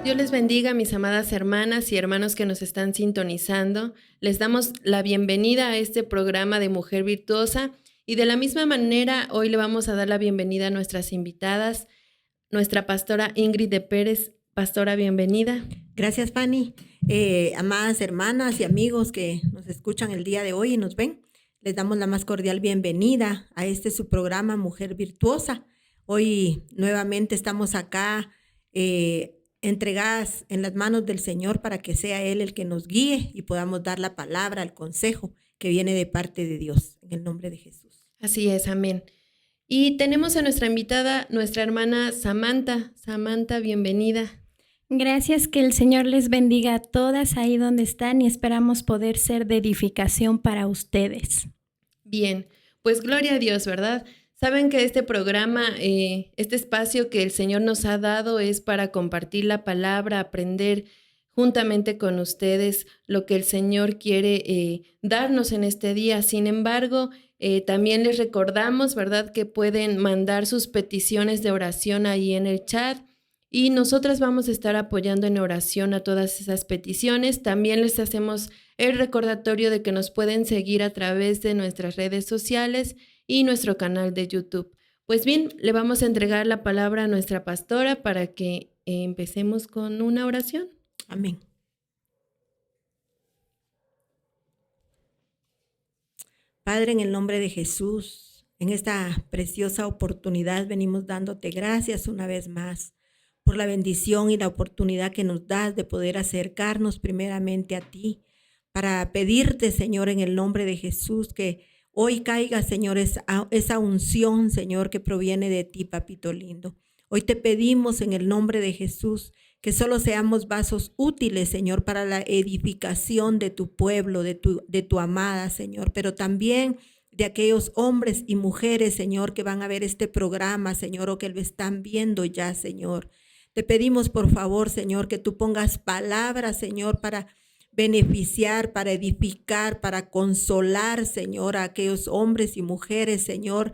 Dios les bendiga, mis amadas hermanas y hermanos que nos están sintonizando. Les damos la bienvenida a este programa de Mujer Virtuosa y de la misma manera hoy le vamos a dar la bienvenida a nuestras invitadas, nuestra pastora Ingrid de Pérez. Pastora, bienvenida. Gracias, Fanny. Amadas hermanas y amigos que nos escuchan el día de hoy y nos ven, les damos la más cordial bienvenida a este su programa Mujer Virtuosa. Hoy nuevamente estamos acá entregadas en las manos del Señor para que sea Él el que nos guíe y podamos dar la palabra, el consejo que viene de parte de Dios, en el nombre de Jesús. Así es, amén. Y tenemos a nuestra invitada, nuestra hermana Samantha. Samantha, bienvenida. Gracias, que el Señor les bendiga a todas ahí donde están y esperamos poder ser de edificación para ustedes. Bien, pues gloria a Dios, ¿verdad? Saben que este programa, este espacio que el Señor nos ha dado es para compartir la palabra, aprender juntamente con ustedes lo que el Señor quiere darnos en este día. Sin embargo, también les recordamos, ¿verdad?, que pueden mandar sus peticiones de oración ahí en el chat y nosotras vamos a estar apoyando en oración a todas esas peticiones. También les hacemos el recordatorio de que nos pueden seguir a través de nuestras redes sociales y nuestro canal de YouTube. Pues bien, le vamos a entregar la palabra a nuestra pastora para que empecemos con una oración. Amén. Padre, en el nombre de Jesús, en esta preciosa oportunidad venimos dándote gracias una vez más por la bendición y la oportunidad que nos das de poder acercarnos primeramente a ti para pedirte, Señor, en el nombre de Jesús, que hoy caiga, Señor, esa unción, Señor, que proviene de ti, papito lindo. Hoy te pedimos en el nombre de Jesús que solo seamos vasos útiles, Señor, para la edificación de tu pueblo, de tu amada, Señor, pero también de aquellos hombres y mujeres, Señor, que van a ver este programa, Señor, o que lo están viendo ya, Señor. Te pedimos, por favor, Señor, que tú pongas palabras, Señor, para beneficiar, para edificar, para consolar, Señor, a aquellos hombres y mujeres, Señor,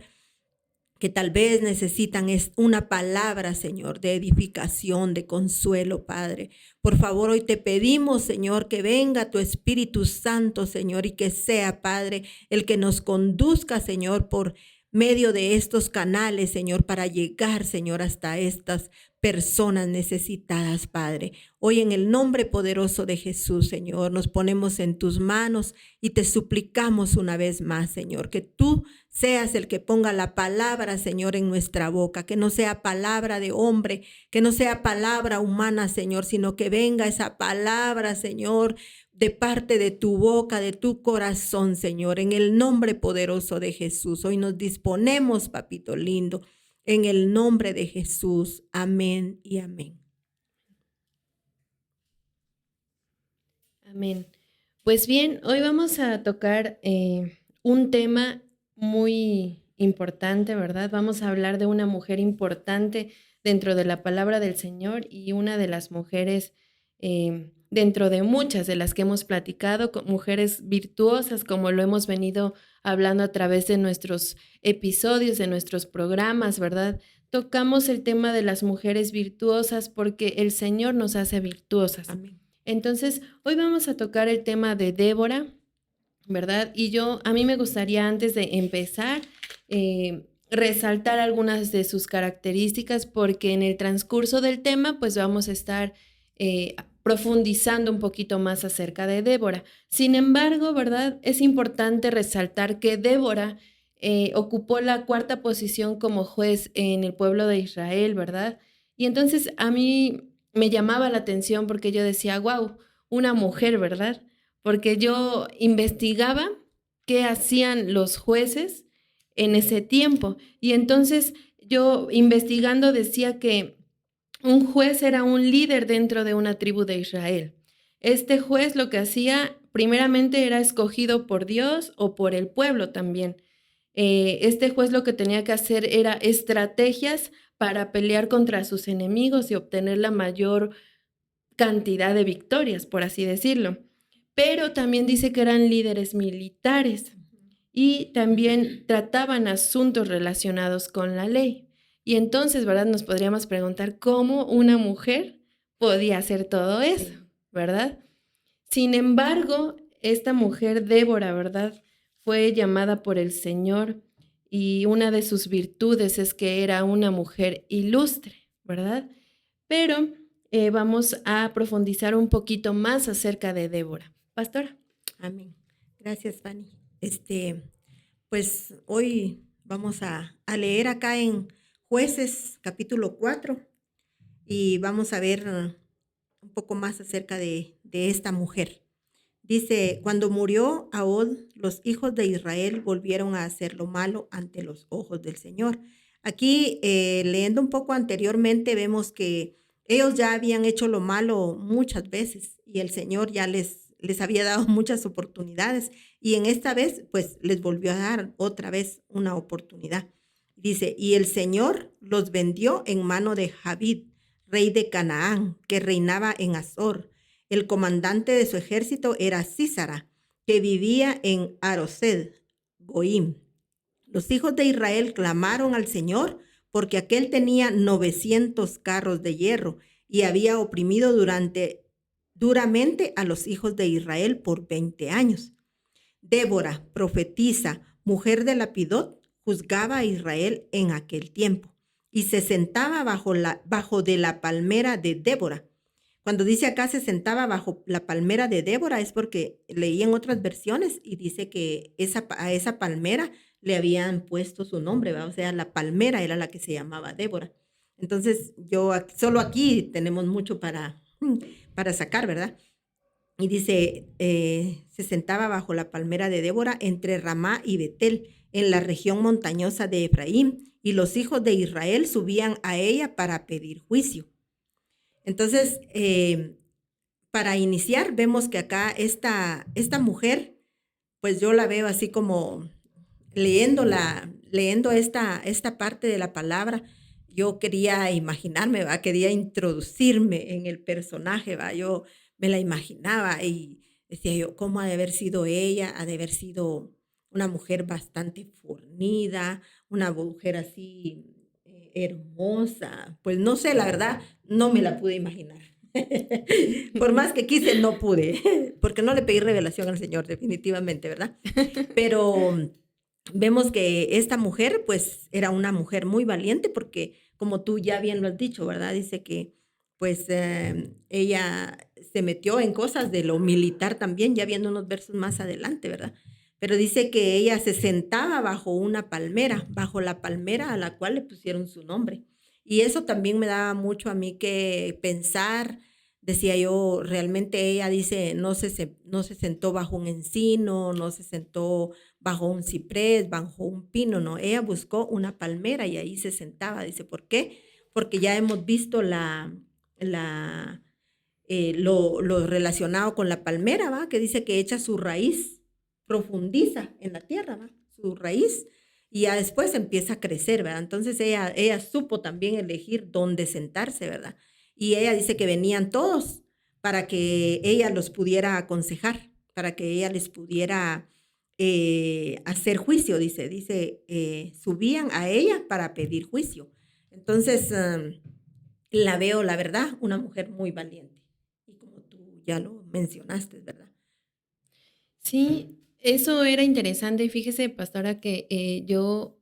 que tal vez necesitan es una palabra, Señor, de edificación, de consuelo, Padre. Por favor, hoy te pedimos, Señor, que venga tu Espíritu Santo, Señor, y que sea, Padre, el que nos conduzca, Señor, por medio de estos canales, Señor, para llegar, Señor, hasta estas personas necesitadas, Padre. Hoy en el nombre poderoso de Jesús, Señor, nos ponemos en tus manos y te suplicamos una vez más, Señor, que tú seas el que ponga la palabra, Señor, en nuestra boca, que no sea palabra de hombre, que no sea palabra humana, Señor, sino que venga esa palabra, Señor, de parte de tu boca, de tu corazón, Señor, en el nombre poderoso de Jesús. Hoy nos disponemos, papito lindo, en el nombre de Jesús. Amén y amén. Amén. Pues bien, hoy vamos a tocar un tema muy importante, ¿verdad? Vamos a hablar de una mujer importante dentro de la palabra del Señor y una de las mujeres dentro de muchas de las que hemos platicado, mujeres virtuosas, como lo hemos venido hablando a través de nuestros episodios, de nuestros programas, ¿verdad? Tocamos el tema de las mujeres virtuosas porque el Señor nos hace virtuosas. Amén. Entonces, hoy vamos a tocar el tema de Débora, ¿verdad? Y a mí me gustaría, antes de empezar, resaltar algunas de sus características, porque en el transcurso del tema, pues vamos a estar profundizando un poquito más acerca de Débora. Sin embargo, ¿verdad? Es importante resaltar que Débora ocupó la 4ª posición como juez en el pueblo de Israel, ¿verdad? Y entonces a mí me llamaba la atención porque yo decía, wow, una mujer, ¿verdad? Porque yo investigaba qué hacían los jueces en ese tiempo. Y entonces yo investigando decía que un juez era un líder dentro de una tribu de Israel. Este juez lo que hacía primeramente era escogido por Dios o por el pueblo también. Este juez lo que tenía que hacer era estrategias para pelear contra sus enemigos y obtener la mayor cantidad de victorias, por así decirlo. Pero también dice que eran líderes militares y también trataban asuntos relacionados con la ley. Y entonces, ¿verdad? Nos podríamos preguntar cómo una mujer podía hacer todo eso, Sí. ¿verdad? Sin embargo, esta mujer, Débora, ¿verdad? Fue llamada por el Señor y una de sus virtudes es que era una mujer ilustre, ¿verdad? Pero vamos a profundizar un poquito más acerca de Débora. Pastora. Amén. Gracias, Fanny. Pues hoy vamos a leer acá en Jueces capítulo 4 y vamos a ver un poco más acerca de esta mujer. Dice, cuando murió Ahod, los hijos de Israel volvieron a hacer lo malo ante los ojos del Señor. Aquí, leyendo un poco anteriormente, vemos que ellos ya habían hecho lo malo muchas veces y el Señor ya les había dado muchas oportunidades y en esta vez, pues, les volvió a dar otra vez una oportunidad. Dice, y el Señor los vendió en mano de Jabid, rey de Canaán, que reinaba en Azor. El comandante de su ejército era Sísara, que vivía en Arosed, Goim. Los hijos de Israel clamaron al Señor porque aquél tenía 900 carros de hierro y había oprimido duramente a los hijos de Israel por 20 años. Débora, profetisa, mujer de Lapidot, juzgaba a Israel en aquel tiempo y se sentaba bajo de la palmera de Débora. Cuando dice acá se sentaba bajo la palmera de Débora es porque leí en otras versiones y dice que a esa palmera le habían puesto su nombre, ¿verdad? O sea, la palmera era la que se llamaba Débora. Entonces, solo aquí tenemos mucho para sacar, ¿verdad? Y dice, se sentaba bajo la palmera de Débora entre Ramá y Betel, en la región montañosa de Efraín, y los hijos de Israel subían a ella para pedir juicio. Entonces, para iniciar, vemos que acá esta mujer, pues yo la veo así como leyendo esta parte de la palabra, yo quería imaginarme, ¿va? Quería introducirme en el personaje, ¿va? Yo me la imaginaba y decía yo, ¿cómo ha de haber sido ella? Ha de haber sido una mujer bastante fornida, una mujer así hermosa. Pues no sé, la verdad, no me la pude imaginar. Por más que quise, no pude, porque no le pedí revelación al Señor, definitivamente, ¿verdad? Pero vemos que esta mujer, pues, era una mujer muy valiente porque, como tú ya bien lo has dicho, ¿verdad? Dice que, pues, ella se metió en cosas de lo militar también, ya viendo unos versos más adelante, ¿verdad? Pero dice que ella se sentaba bajo una palmera, bajo la palmera a la cual le pusieron su nombre. Y eso también me daba mucho a mí que pensar. Decía yo, realmente ella dice, no se sentó bajo un encino, no se sentó bajo un ciprés, bajo un pino, no, ella buscó una palmera y ahí se sentaba. Dice, ¿por qué? Porque ya hemos visto lo relacionado con la palmera, ¿va? Que dice que echa su raíz, profundiza en la tierra, ¿va? Su raíz, y ya después empieza a crecer, ¿verdad? Entonces ella supo también elegir dónde sentarse, ¿verdad? Y ella dice que venían todos para que ella los pudiera aconsejar, para que ella les pudiera hacer juicio, subían a ella para pedir juicio. Entonces, la veo, la verdad, una mujer muy valiente. Y como tú ya lo mencionaste, ¿verdad? Sí, eso era interesante. Fíjese, pastora, que yo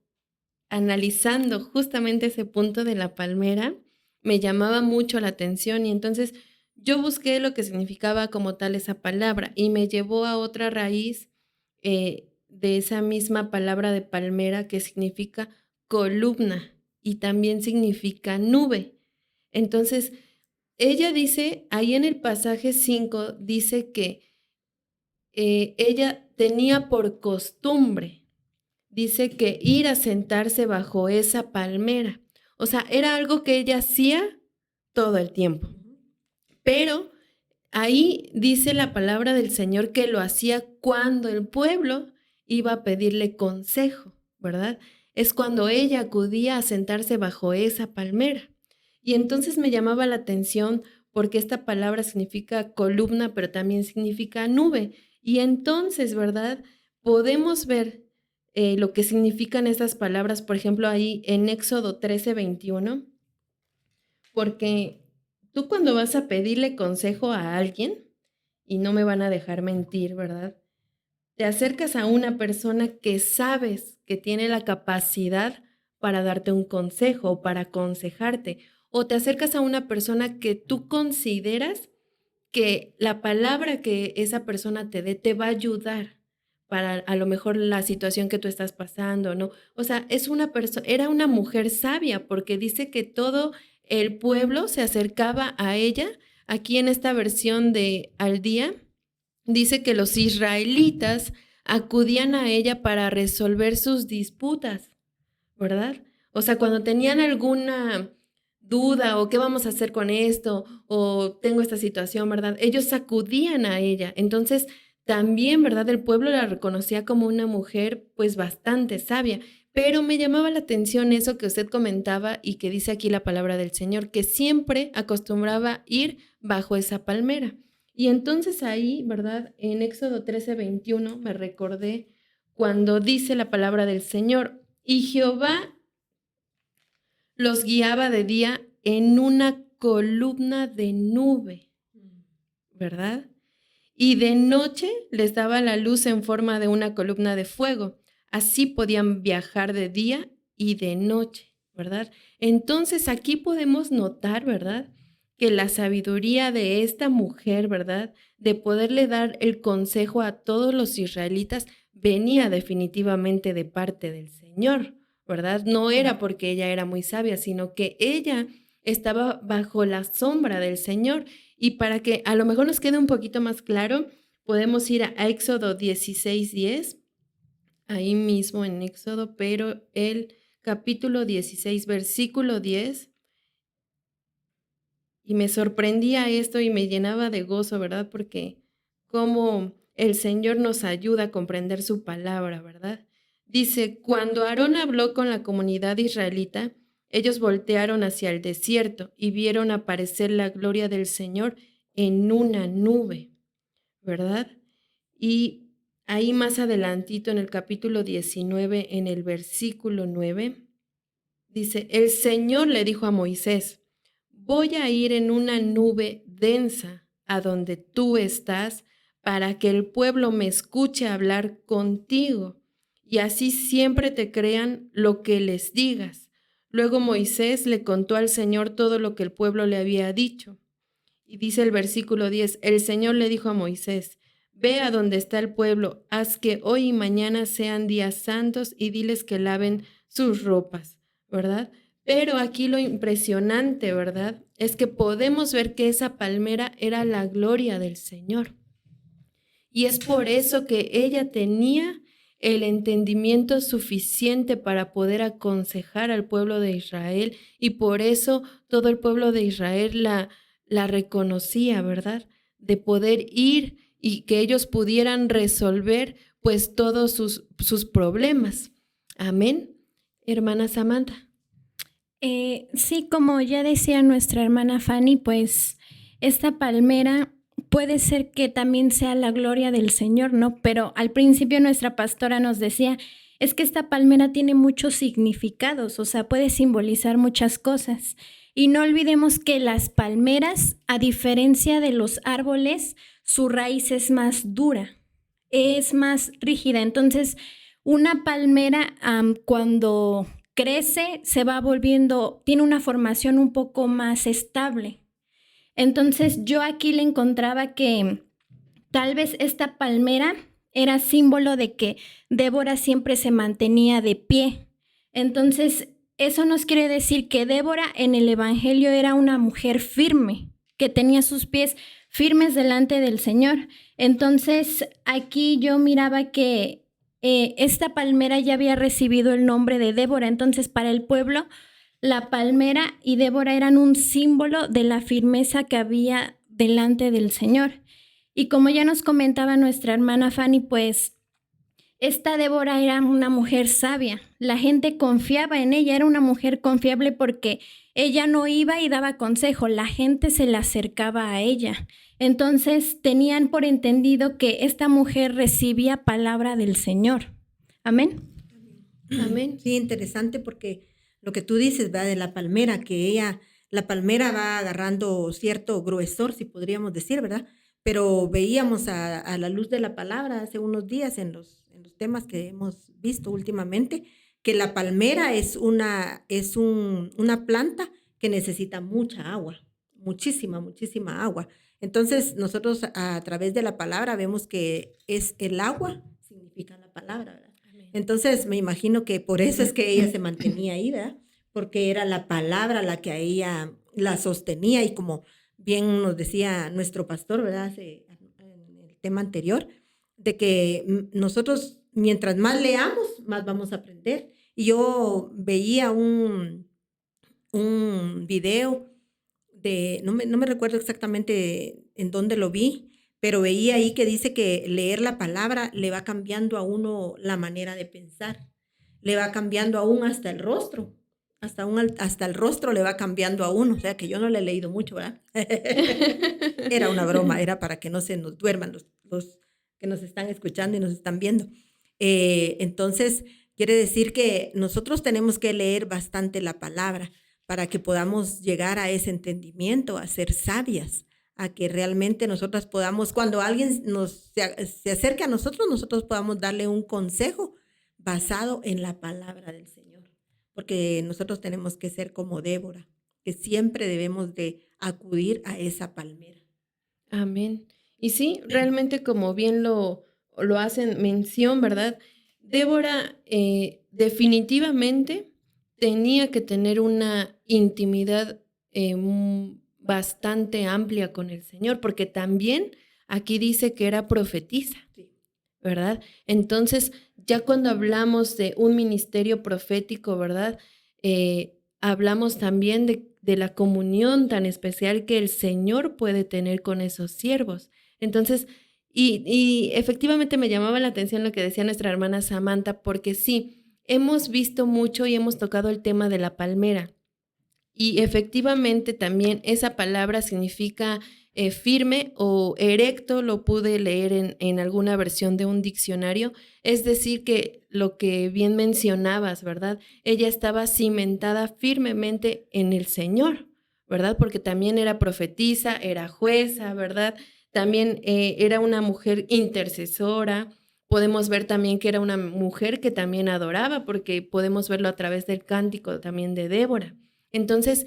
analizando justamente ese punto de la palmera, me llamaba mucho la atención y entonces yo busqué lo que significaba como tal esa palabra y me llevó a otra raíz de esa misma palabra de palmera que significa columna y también significa nube. Entonces, ella dice, ahí en el pasaje 5, dice que ella tenía por costumbre, dice que ir a sentarse bajo esa palmera. O sea, era algo que ella hacía todo el tiempo. Pero ahí dice la palabra del Señor que lo hacía cuando el pueblo iba a pedirle consejo, ¿verdad? Es cuando ella acudía a sentarse bajo esa palmera. Y entonces me llamaba la atención porque esta palabra significa columna, pero también significa nube. Y entonces, ¿verdad? Podemos ver lo que significan estas palabras, por ejemplo, ahí en Éxodo 13:21, porque tú cuando vas a pedirle consejo a alguien, y no me van a dejar mentir, ¿verdad? Te acercas a una persona que sabes que tiene la capacidad para darte un consejo o para aconsejarte, o te acercas a una persona que tú consideras que la palabra que esa persona te dé te va a ayudar para a lo mejor la situación que tú estás pasando, ¿no? O sea, era una mujer sabia porque dice que todo el pueblo se acercaba a ella. Aquí en esta versión de Al Día dice que los israelitas acudían a ella para resolver sus disputas, ¿verdad? O sea, cuando tenían alguna duda o qué vamos a hacer con esto o tengo esta situación, ¿verdad? Ellos acudían a ella. Entonces, también, ¿verdad? El pueblo la reconocía como una mujer pues bastante sabia. Pero me llamaba la atención eso que usted comentaba y que dice aquí la palabra del Señor, que siempre acostumbraba ir bajo esa palmera. Y entonces ahí, ¿verdad? En Éxodo 13:21 me recordé cuando dice la palabra del Señor, y Jehová los guiaba de día en una columna de nube, ¿verdad? Y de noche les daba la luz en forma de una columna de fuego. Así podían viajar de día y de noche, ¿verdad? Entonces aquí podemos notar, ¿verdad? Que la sabiduría de esta mujer, ¿verdad? De poderle dar el consejo a todos los israelitas venía definitivamente de parte del Señor, ¿verdad? No era porque ella era muy sabia, sino que ella estaba bajo la sombra del Señor. Y para que a lo mejor nos quede un poquito más claro, podemos ir a Éxodo 16:10, ahí mismo en Éxodo, pero el capítulo 16, versículo 10, y me sorprendía esto y me llenaba de gozo, ¿verdad? Porque cómo el Señor nos ayuda a comprender su palabra, ¿verdad? Dice, cuando Aarón habló con la comunidad israelita, ellos voltearon hacia el desierto y vieron aparecer la gloria del Señor en una nube, ¿verdad? Y ahí más adelantito en el capítulo 19, en el versículo 9, dice, el Señor le dijo a Moisés, voy a ir en una nube densa a donde tú estás para que el pueblo me escuche hablar contigo y así siempre te crean lo que les digas. Luego Moisés le contó al Señor todo lo que el pueblo le había dicho. Y dice el versículo 10, el Señor le dijo a Moisés, ve a donde está el pueblo, haz que hoy y mañana sean días santos y diles que laven sus ropas, ¿verdad? Pero aquí lo impresionante, ¿verdad? Es que podemos ver que esa palmera era la gloria del Señor. Y es por eso que ella tenía el entendimiento suficiente para poder aconsejar al pueblo de Israel y por eso todo el pueblo de Israel la reconocía, ¿verdad? De poder ir y que ellos pudieran resolver pues todos sus problemas. Amén. Hermana Samantha. Sí, como ya decía nuestra hermana Fanny, pues esta palmera puede ser que también sea la gloria del Señor, ¿no? Pero al principio nuestra pastora nos decía, es que esta palmera tiene muchos significados, o sea, puede simbolizar muchas cosas. Y no olvidemos que las palmeras, a diferencia de los árboles, su raíz es más dura, es más rígida. Entonces, una palmera cuando crece se va volviendo, tiene una formación un poco más estable. Entonces, yo aquí le encontraba que tal vez esta palmera era símbolo de que Débora siempre se mantenía de pie. Entonces, eso nos quiere decir que Débora en el Evangelio era una mujer firme, que tenía sus pies firmes delante del Señor. Entonces, aquí yo miraba que esta palmera ya había recibido el nombre de Débora. Entonces, para el pueblo, la palmera y Débora eran un símbolo de la firmeza que había delante del Señor. Y como ya nos comentaba nuestra hermana Fanny, pues esta Débora era una mujer sabia. La gente confiaba en ella, era una mujer confiable porque ella no iba y daba consejo, la gente se le acercaba a ella. Entonces tenían por entendido que esta mujer recibía palabra del Señor. Amén. Amén. Sí, interesante porque lo que tú dices, ¿verdad? De la palmera, que ella la palmera va agarrando cierto gruesor, si podríamos decir, ¿verdad? Pero veíamos a la luz de la palabra hace unos días en los temas que hemos visto últimamente, que la palmera una planta que necesita mucha agua, muchísima agua. Entonces, nosotros a través de la palabra vemos que es el agua, significa la palabra, ¿verdad? Amén. Entonces, me imagino que por eso es que ella se mantenía ahí, ¿verdad? Porque era la palabra la que a ella la sostenía y como bien nos decía nuestro pastor, ¿verdad? En el tema anterior, de que nosotros mientras más leamos, más vamos a aprender. Y yo veía un video no me recuerdo exactamente en dónde lo vi, pero veía ahí que dice que leer la palabra le va cambiando a uno la manera de pensar, le va cambiando aún hasta el rostro, hasta el rostro le va cambiando a uno, o sea que yo no le he leído mucho, ¿verdad? Era una broma, era para que no se nos duerman los que nos están escuchando y nos están viendo. Entonces, quiere decir que nosotros tenemos que leer bastante la palabra para que podamos llegar a ese entendimiento, a ser sabias, a que realmente nosotras podamos, cuando alguien se acerque a nosotros, nosotros podamos darle un consejo basado en la palabra del Señor. Porque nosotros tenemos que ser como Débora, que siempre debemos de acudir a esa palmera. Amén. Y sí, realmente como bien lo hacen mención, ¿verdad? Débora definitivamente tenía que tener una intimidad bastante amplia con el Señor, porque también aquí dice que era profetisa, ¿verdad? Entonces, ya cuando hablamos de un ministerio profético, ¿verdad? Hablamos también de la comunión tan especial que el Señor puede tener con esos siervos. Entonces, y efectivamente me llamaba la atención lo que decía nuestra hermana Samantha, porque sí, hemos visto mucho y hemos tocado el tema de la palmera. Y efectivamente también esa palabra significa firme o erecto, lo pude leer en alguna versión de un diccionario. Es decir, que lo que bien mencionabas, ¿verdad? Ella estaba cimentada firmemente en el Señor, ¿verdad? Porque también era profetisa, era jueza, ¿verdad? También era una mujer intercesora. Podemos ver también que era una mujer que también adoraba, porque podemos verlo a través del cántico también de Débora. Entonces,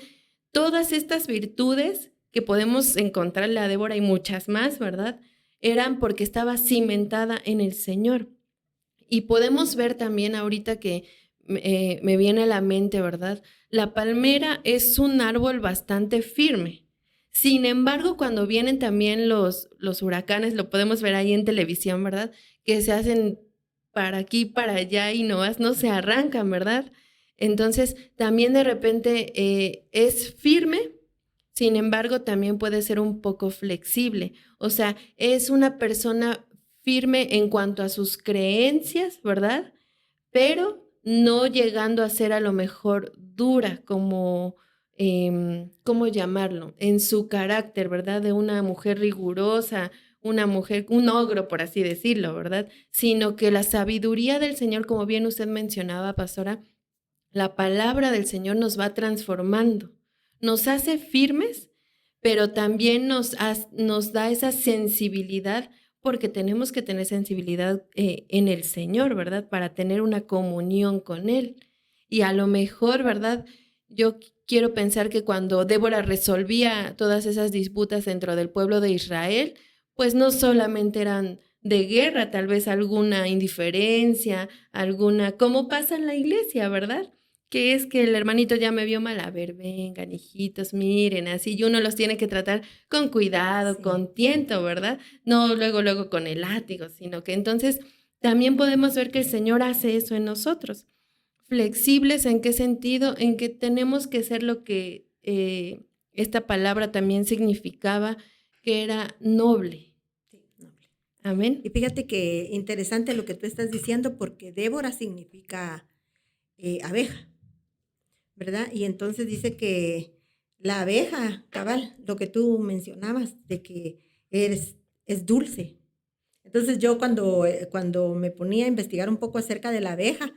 todas estas virtudes que podemos encontrarle a Débora y muchas más, ¿verdad? Eran porque estaba cimentada en el Señor. Y podemos ver también ahorita que me viene a la mente, ¿verdad? La palmera es un árbol bastante firme. Sin embargo, cuando vienen también los huracanes, lo podemos ver ahí en televisión, ¿verdad? Que se hacen para aquí, para allá y no se arrancan, ¿verdad? Entonces, también de repente es firme, sin embargo, también puede ser un poco flexible. O sea, es una persona firme en cuanto a sus creencias, ¿verdad? Pero no llegando a ser a lo mejor dura como, ¿cómo llamarlo? En su carácter, ¿verdad? De una mujer rigurosa, una mujer, un ogro, por así decirlo, ¿verdad? Sino que la sabiduría del Señor, como bien usted mencionaba, pastora, la palabra del Señor nos va transformando, nos hace firmes, pero también nos da esa sensibilidad, porque tenemos que tener sensibilidad en el Señor, ¿verdad? Para tener una comunión con Él. Y a lo mejor, ¿verdad? Yo quiero pensar que cuando Débora resolvía todas esas disputas dentro del pueblo de Israel, pues no solamente eran de guerra, tal vez alguna indiferencia, como pasa en la iglesia, ¿verdad? Que es que el hermanito ya me vio mal, a ver, vengan, hijitos, miren, así, y uno los tiene que tratar con cuidado, Sí. con tiento, ¿verdad? No luego con el látigo, sino que entonces también podemos ver que el Señor hace eso en nosotros. Flexibles, ¿en qué sentido? En que tenemos que ser lo que esta palabra también significaba, que era noble. Sí, noble. Amén. Y fíjate que interesante lo que tú estás diciendo, porque Débora significa abeja, ¿verdad? Y entonces dice que la abeja, cabal, lo que tú mencionabas, de que es dulce. Entonces yo cuando me ponía a investigar un poco acerca de la abeja,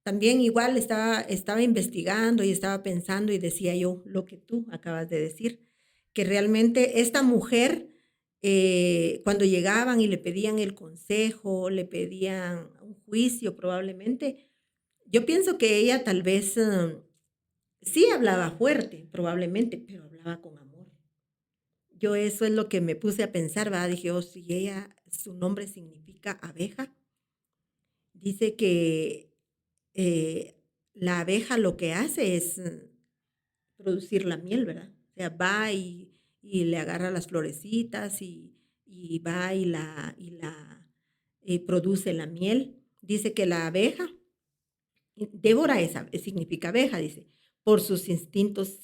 también igual estaba investigando y estaba pensando y decía yo lo que tú acabas de decir, que realmente esta mujer, cuando llegaban y le pedían el consejo, le pedían un juicio probablemente, yo pienso que ella tal vez sí hablaba fuerte, probablemente, pero hablaba con amor. Yo eso es lo que me puse a pensar, ¿verdad? Dije, oh, si ella, su nombre significa abeja, dice que la abeja lo que hace es producir la miel, ¿verdad? O sea, va y le agarra las florecitas y va y produce la miel. Dice que la abeja, Débora significa abeja, dice, por sus instintos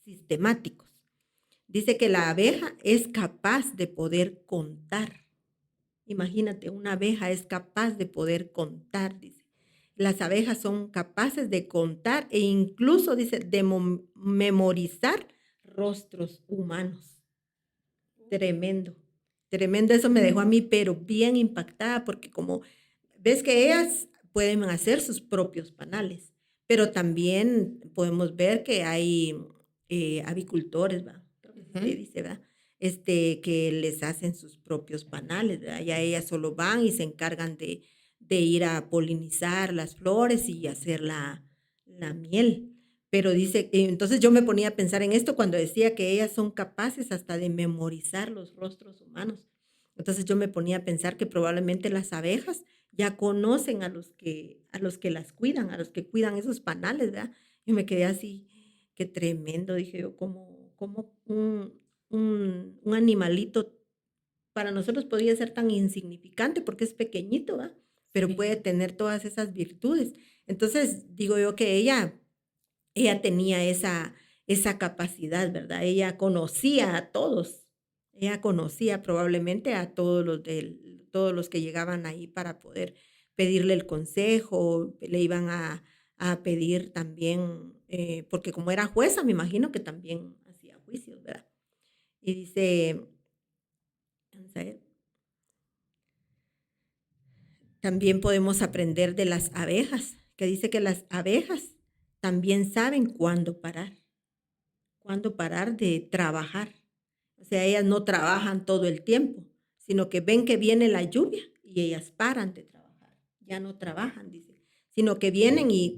sistemáticos. Dice que la abeja es capaz de poder contar. Imagínate, una abeja es capaz de poder contar, dice. Las abejas son capaces de contar e incluso, dice, de memorizar rostros humanos. Tremendo, tremendo. Eso me dejó a mí, pero bien impactada, porque como ves que ellas pueden hacer sus propios panales, pero también podemos ver que hay avicultores, ¿va? Creo que se dice, ¿verdad? Que les hacen sus propios panales, ¿verdad? Ya ellas solo van y se encargan de ir a polinizar las flores y hacer la miel. Pero dice, entonces yo me ponía a pensar en esto cuando decía que ellas son capaces hasta de memorizar los rostros humanos. Entonces yo me ponía a pensar que probablemente las abejas ya conocen a los que las cuidan, a los que cuidan esos panales, ¿verdad? Yo me quedé así, qué tremendo, dije yo, como un animalito para nosotros podría ser tan insignificante porque es pequeñito, ¿verdad? Pero puede tener todas esas virtudes. Entonces digo yo que ella tenía esa capacidad, ¿verdad? Ella conocía a todos. Ella conocía probablemente a todos los que llegaban ahí para poder pedirle el consejo, le iban a pedir también, porque como era jueza, me imagino que también hacía juicios, ¿verdad? Y dice, vamos a ver, también podemos aprender de las abejas, que dice que las abejas también saben cuándo parar de trabajar. O sea, ellas no trabajan todo el tiempo, sino que ven que viene la lluvia y ellas paran de trabajar. Ya no trabajan, dice, sino que vienen y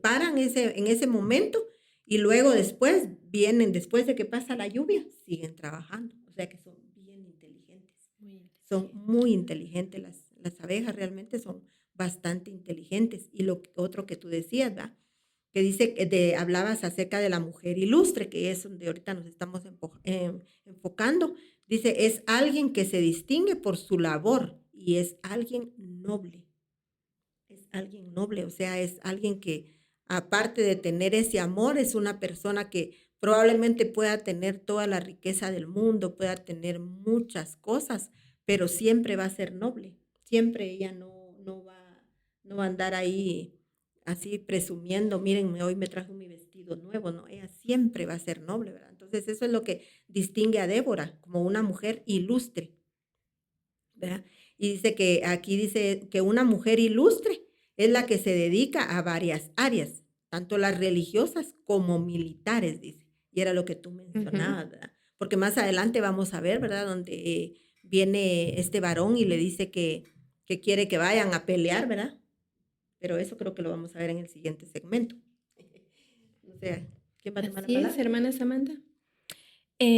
paran en ese momento y luego después después de que pasa la lluvia, siguen trabajando. O sea que son bien inteligentes. Son muy inteligentes las abejas, realmente son bastante inteligentes. Y otro que tú decías, ¿verdad? Que dice que hablabas acerca de la mujer ilustre, que es donde ahorita nos estamos enfocando. Dice, es alguien que se distingue por su labor y es alguien noble. Es alguien noble, o sea, es alguien que aparte de tener ese amor, es una persona que probablemente pueda tener toda la riqueza del mundo, pueda tener muchas cosas, pero siempre va a ser noble. Siempre ella no va a andar ahí así presumiendo, miren, hoy me trajo mi vestido nuevo, no, ella siempre va a ser noble, ¿verdad? Entonces eso es lo que distingue a Débora como una mujer ilustre, ¿verdad? Y aquí dice que una mujer ilustre es la que se dedica a varias áreas, tanto las religiosas como militares, dice, y era lo que tú mencionabas, ¿verdad? Porque más adelante vamos a ver, ¿verdad? Donde viene este varón y le dice que quiere que vayan a pelear, ¿verdad? Pero eso creo que lo vamos a ver en el siguiente segmento. O sea, ¿quién va a tomar la palabra? Así es, hermana Samantha.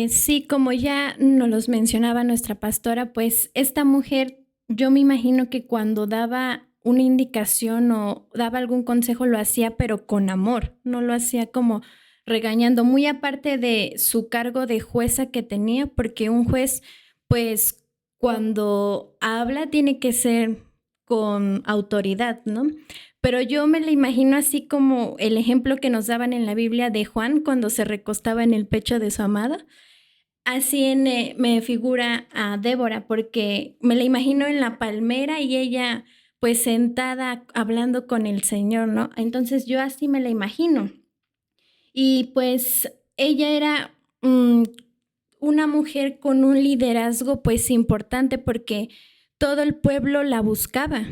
Sí, como ya nos los mencionaba nuestra pastora, pues esta mujer, yo me imagino que cuando daba una indicación o daba algún consejo lo hacía, pero con amor, no lo hacía como regañando, muy aparte de su cargo de jueza que tenía, porque un juez, pues cuando habla tiene que ser con autoridad, ¿no? Pero yo me la imagino así como el ejemplo que nos daban en la Biblia de Juan cuando se recostaba en el pecho de su amada. Así me figura a Débora, porque me la imagino en la palmera y ella pues sentada hablando con el Señor, ¿no? Entonces yo así me la imagino. Y pues ella era una mujer con un liderazgo pues importante porque todo el pueblo la buscaba.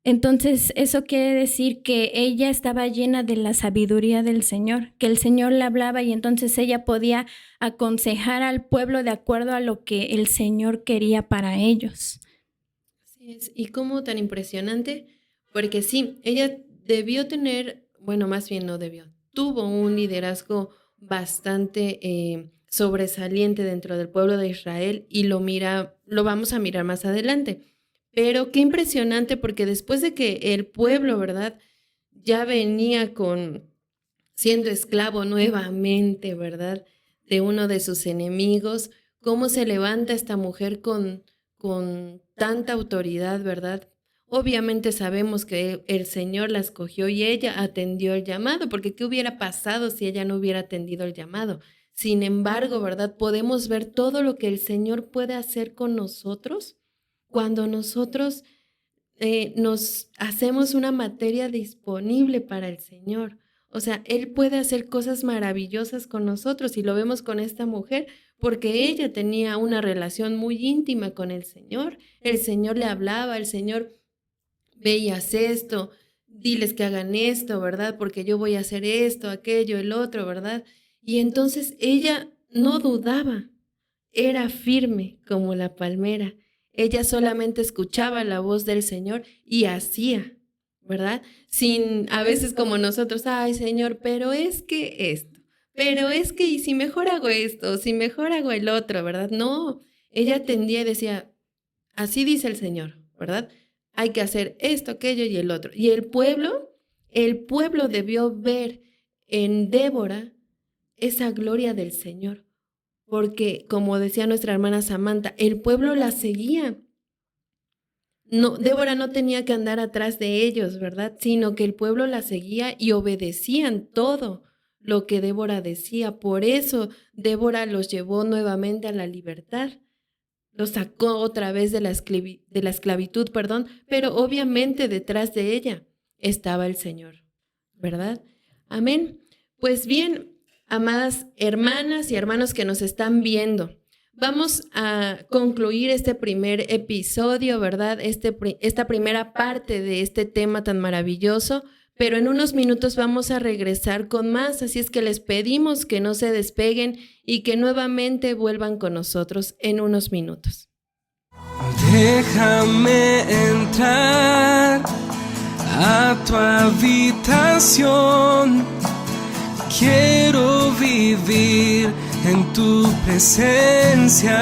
Entonces, eso quiere decir que ella estaba llena de la sabiduría del Señor, que el Señor le hablaba y entonces ella podía aconsejar al pueblo de acuerdo a lo que el Señor quería para ellos. Así es. Y cómo tan impresionante, porque sí, ella debió tener, bueno, más bien no debió, tuvo un liderazgo bastante sobresaliente dentro del pueblo de Israel y lo vamos a mirar más adelante. Pero qué impresionante, porque después de que el pueblo, ¿verdad?, ya venía siendo esclavo nuevamente, ¿verdad?, de uno de sus enemigos, cómo se levanta esta mujer con tanta autoridad, ¿verdad? Obviamente sabemos que el Señor la escogió y ella atendió el llamado, porque ¿qué hubiera pasado si ella no hubiera atendido el llamado? Sin embargo, ¿verdad?, podemos ver todo lo que el Señor puede hacer con nosotros cuando nosotros nos hacemos una materia disponible para el Señor. O sea, Él puede hacer cosas maravillosas con nosotros y lo vemos con esta mujer porque ella tenía una relación muy íntima con el Señor. El Señor le hablaba, el Señor veías esto, diles que hagan esto, ¿verdad? Porque yo voy a hacer esto, aquello, el otro, ¿verdad? Y entonces ella no dudaba, era firme como la palmera. Ella solamente escuchaba la voz del Señor y hacía, ¿verdad? Sin a veces como nosotros, ay Señor, pero es que esto, pero es que y si mejor hago esto, si mejor hago el otro, ¿verdad? No, ella atendía y decía, así dice el Señor, ¿verdad? Hay que hacer esto, aquello y el otro. Y el pueblo debió ver en Débora esa gloria del Señor. Porque, como decía nuestra hermana Samantha, el pueblo la seguía. No, Débora no tenía que andar atrás de ellos, ¿verdad? Sino que el pueblo la seguía y obedecían todo lo que Débora decía. Por eso Débora los llevó nuevamente a la libertad. Los sacó otra vez de la esclavitud, perdón, pero obviamente detrás de ella estaba el Señor, ¿verdad? Amén. Pues bien, amadas hermanas y hermanos que nos están viendo, vamos a concluir este primer episodio, ¿verdad? Esta primera parte de este tema tan maravilloso, pero en unos minutos vamos a regresar con más, así es que les pedimos que no se despeguen y que nuevamente vuelvan con nosotros en unos minutos. Déjame entrar a tu habitación. Quiero vivir en tu presencia.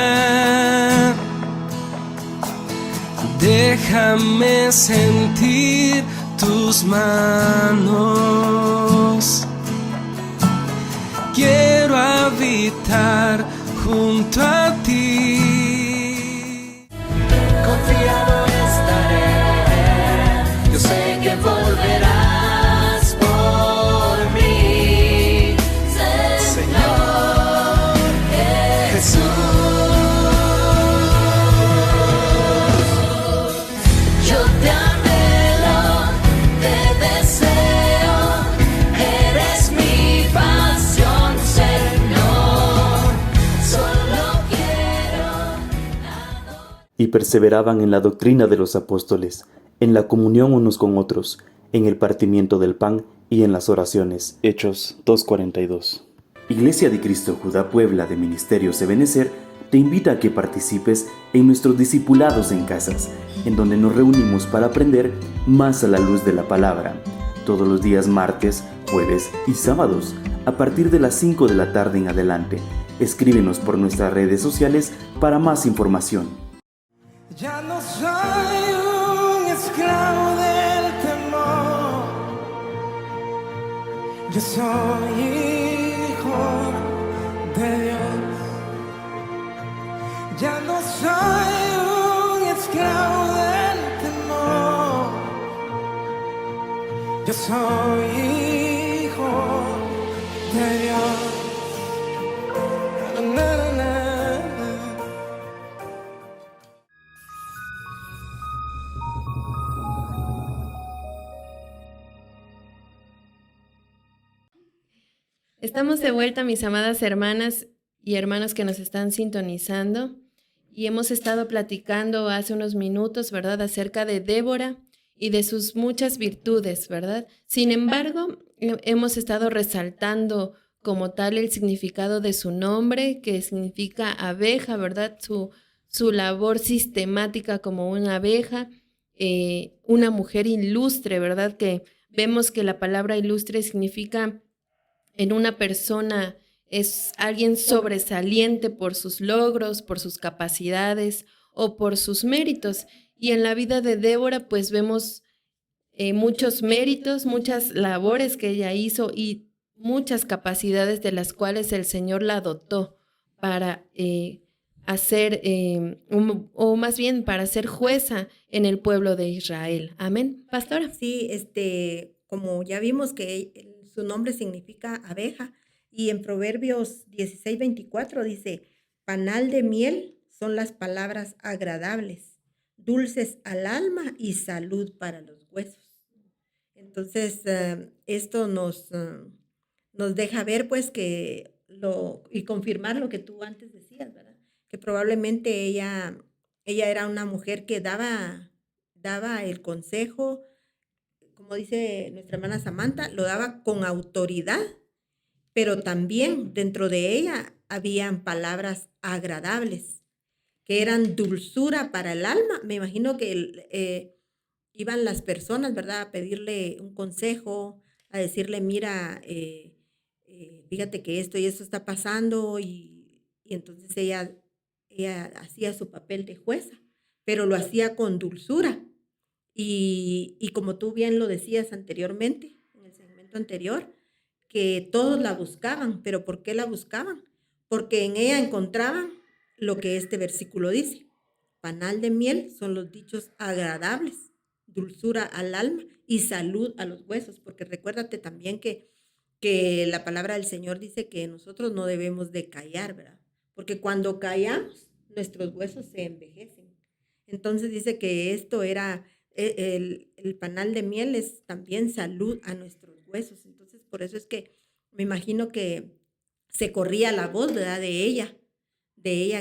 Déjame sentir tus manos. Quiero habitar junto a ti. Confiado estaré. Yo sé que volverás por mí, Señor Jesús. Yo te anhelo, te deseo, eres mi pasión, Señor. Solo quiero y perseveraban en la doctrina de los apóstoles, en la comunión unos con otros, en el partimiento del pan y en las oraciones. Hechos 2:42. Iglesia de Cristo Judá Puebla de Ministerios Ebenezer te invita a que participes en nuestros discipulados en casas, en donde nos reunimos para aprender más a la luz de la palabra, todos los días martes, jueves y sábados, a partir de las 5 de la tarde en adelante. Escríbenos por nuestras redes sociales para más información. Ya no soy un esclavo del temor. Yo soy hijo de Dios. Ya no soy un esclavo del temor. Yo soy hijo de Dios. Na, na, na, na. Estamos de vuelta, mis amadas hermanas y hermanos que nos están sintonizando, y hemos estado platicando hace unos minutos, ¿verdad?, acerca de Débora y de sus muchas virtudes, ¿verdad? Sin embargo, hemos estado resaltando como tal el significado de su nombre, que significa abeja, ¿verdad? Su labor sistemática como una abeja, una mujer ilustre, ¿verdad? Que vemos que la palabra ilustre significa en una persona, es alguien sobresaliente por sus logros, por sus capacidades o por sus méritos. Y en la vida de Débora, pues vemos muchos méritos, muchas labores que ella hizo y muchas capacidades de las cuales el Señor la dotó para hacer, o más bien para ser jueza en el pueblo de Israel. Amén. Pastora. Sí, como ya vimos que su nombre significa abeja, y en Proverbios 16:24 dice, panal de miel son las palabras agradables, dulces al alma y salud para los huesos. Entonces, esto nos deja ver pues y confirmar lo que tú antes decías, ¿verdad? Que probablemente ella era una mujer que daba el consejo, como dice nuestra hermana Samantha, lo daba con autoridad, pero también dentro de ella habían palabras agradables, que eran dulzura para el alma. Me imagino que iban las personas, ¿verdad?, a pedirle un consejo, a decirle, mira, fíjate que esto y esto está pasando, y entonces ella hacía su papel de jueza, pero lo hacía con dulzura. Y como tú bien lo decías anteriormente, en el segmento anterior, que todos la buscaban, pero ¿por qué la buscaban? Porque en ella encontraban lo que este versículo dice, panal de miel son los dichos agradables, dulzura al alma y salud a los huesos, porque recuérdate también que la palabra del Señor dice que nosotros no debemos de callar, ¿verdad? Porque cuando callamos, nuestros huesos se envejecen. Entonces dice que esto era, el panal de miel es también salud a nuestros huesos. Entonces por eso es que me imagino que se corría la voz, ¿verdad?, de ella,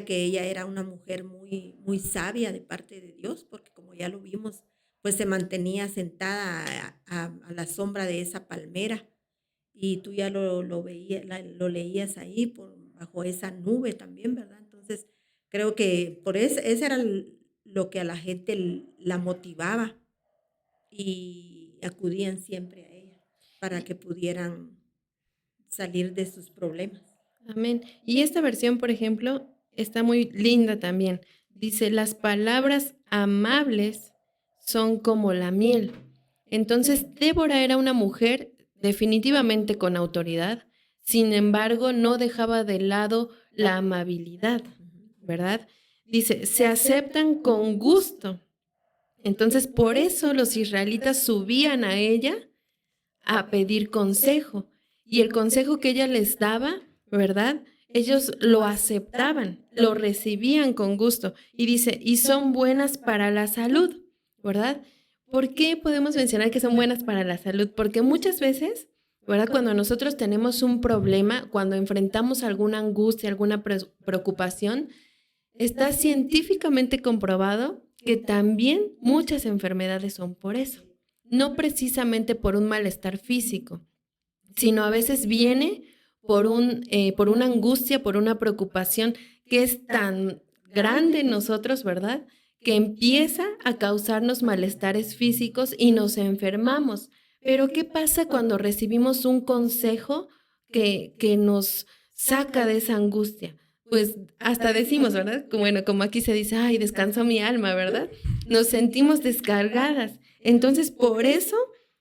que ella era una mujer muy, muy sabia de parte de Dios, porque como ya lo vimos, pues se mantenía sentada a la sombra de esa palmera, y tú ya lo veías, lo leías ahí bajo esa nube también, ¿verdad? Entonces creo que por eso, ese era lo que a la gente la motivaba, y acudían siempre a ella para que pudieran salir de sus problemas. Amén. Y esta versión, por ejemplo, está muy linda también. Dice, las palabras amables son como la miel. Entonces, Débora era una mujer definitivamente con autoridad, sin embargo, no dejaba de lado la amabilidad, ¿verdad? Dice, se aceptan con gusto. Entonces, por eso los israelitas subían a ella a pedir consejo. Y el consejo que ella les daba, ¿verdad? Ellos lo aceptaban, lo recibían con gusto. Y dice, y son buenas para la salud, ¿verdad? ¿Por qué podemos mencionar que son buenas para la salud? Porque muchas veces, ¿verdad? Cuando nosotros tenemos un problema, cuando enfrentamos alguna angustia, alguna preocupación, está científicamente comprobado que también muchas enfermedades son por eso. No precisamente por un malestar físico, sino a veces viene por una angustia, por una preocupación que es tan grande en nosotros, ¿verdad?, que empieza a causarnos malestares físicos y nos enfermamos. Pero ¿qué pasa cuando recibimos un consejo que nos saca de esa angustia? Pues hasta decimos, ¿verdad? Bueno, como aquí se dice, ay, descansó mi alma, ¿verdad? Nos sentimos descargadas. Entonces, por eso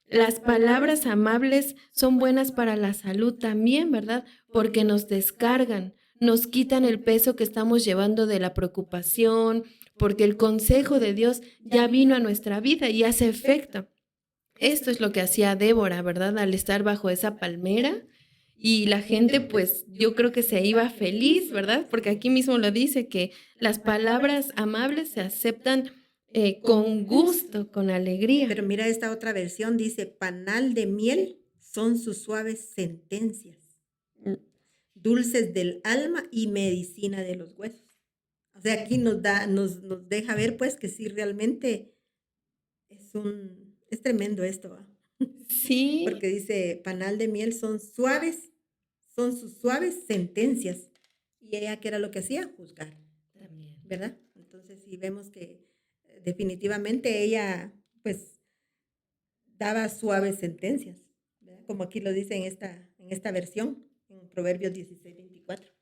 las palabras amables son buenas para la salud también, ¿verdad? Porque nos descargan, nos quitan el peso que estamos llevando de la preocupación, porque el consejo de Dios ya vino a nuestra vida y hace efecto. Esto es lo que hacía Débora, ¿verdad? Al estar bajo esa palmera, y la gente, pues, yo creo que se iba feliz, ¿verdad? Porque aquí mismo lo dice, que las palabras amables se aceptan con gusto, con alegría. Pero mira, esta otra versión dice, panal de miel son sus suaves sentencias, dulces del alma y medicina de los huesos. O sea, aquí nos deja ver pues que sí realmente es un Es tremendo esto, ¿va? Sí, Porque dice, panal de miel son suaves, son sus suaves sentencias. Y ella, ¿qué era lo que hacía? Juzgar, también. ¿verdad? Entonces, sí vemos que definitivamente ella, pues, daba suaves sentencias, ¿verdad? Como aquí lo dice en esta versión, en Proverbios 16:24.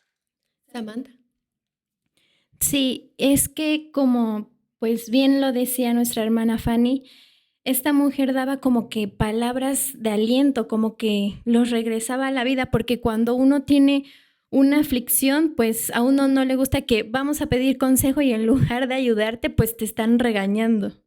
Samantha. Sí, es que como pues bien lo decía nuestra hermana Fanny, esta mujer daba como que palabras de aliento, como que los regresaba a la vida, porque cuando uno tiene una aflicción, pues a uno no le gusta que vamos a pedir consejo y en lugar de ayudarte, pues te están regañando.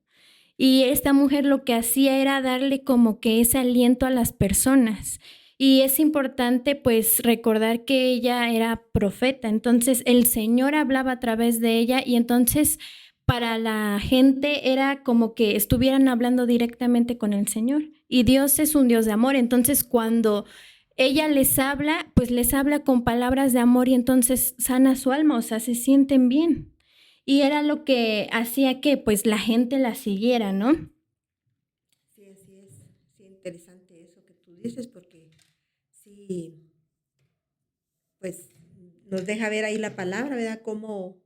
Y esta mujer lo que hacía era darle como que ese aliento a las personas. Y es importante pues recordar que ella era profeta, entonces el Señor hablaba a través de ella y entonces para la gente era como que estuvieran hablando directamente con el Señor. Y Dios es un Dios de amor, entonces cuando ella les habla, pues les habla con palabras de amor y entonces sana su alma, o sea, se sienten bien. Y era lo que hacía que pues la gente la siguiera, ¿no? Sí, así es. Sí, interesante eso que tú dices, porque sí, pues nos deja ver ahí la palabra, ¿verdad? Cómo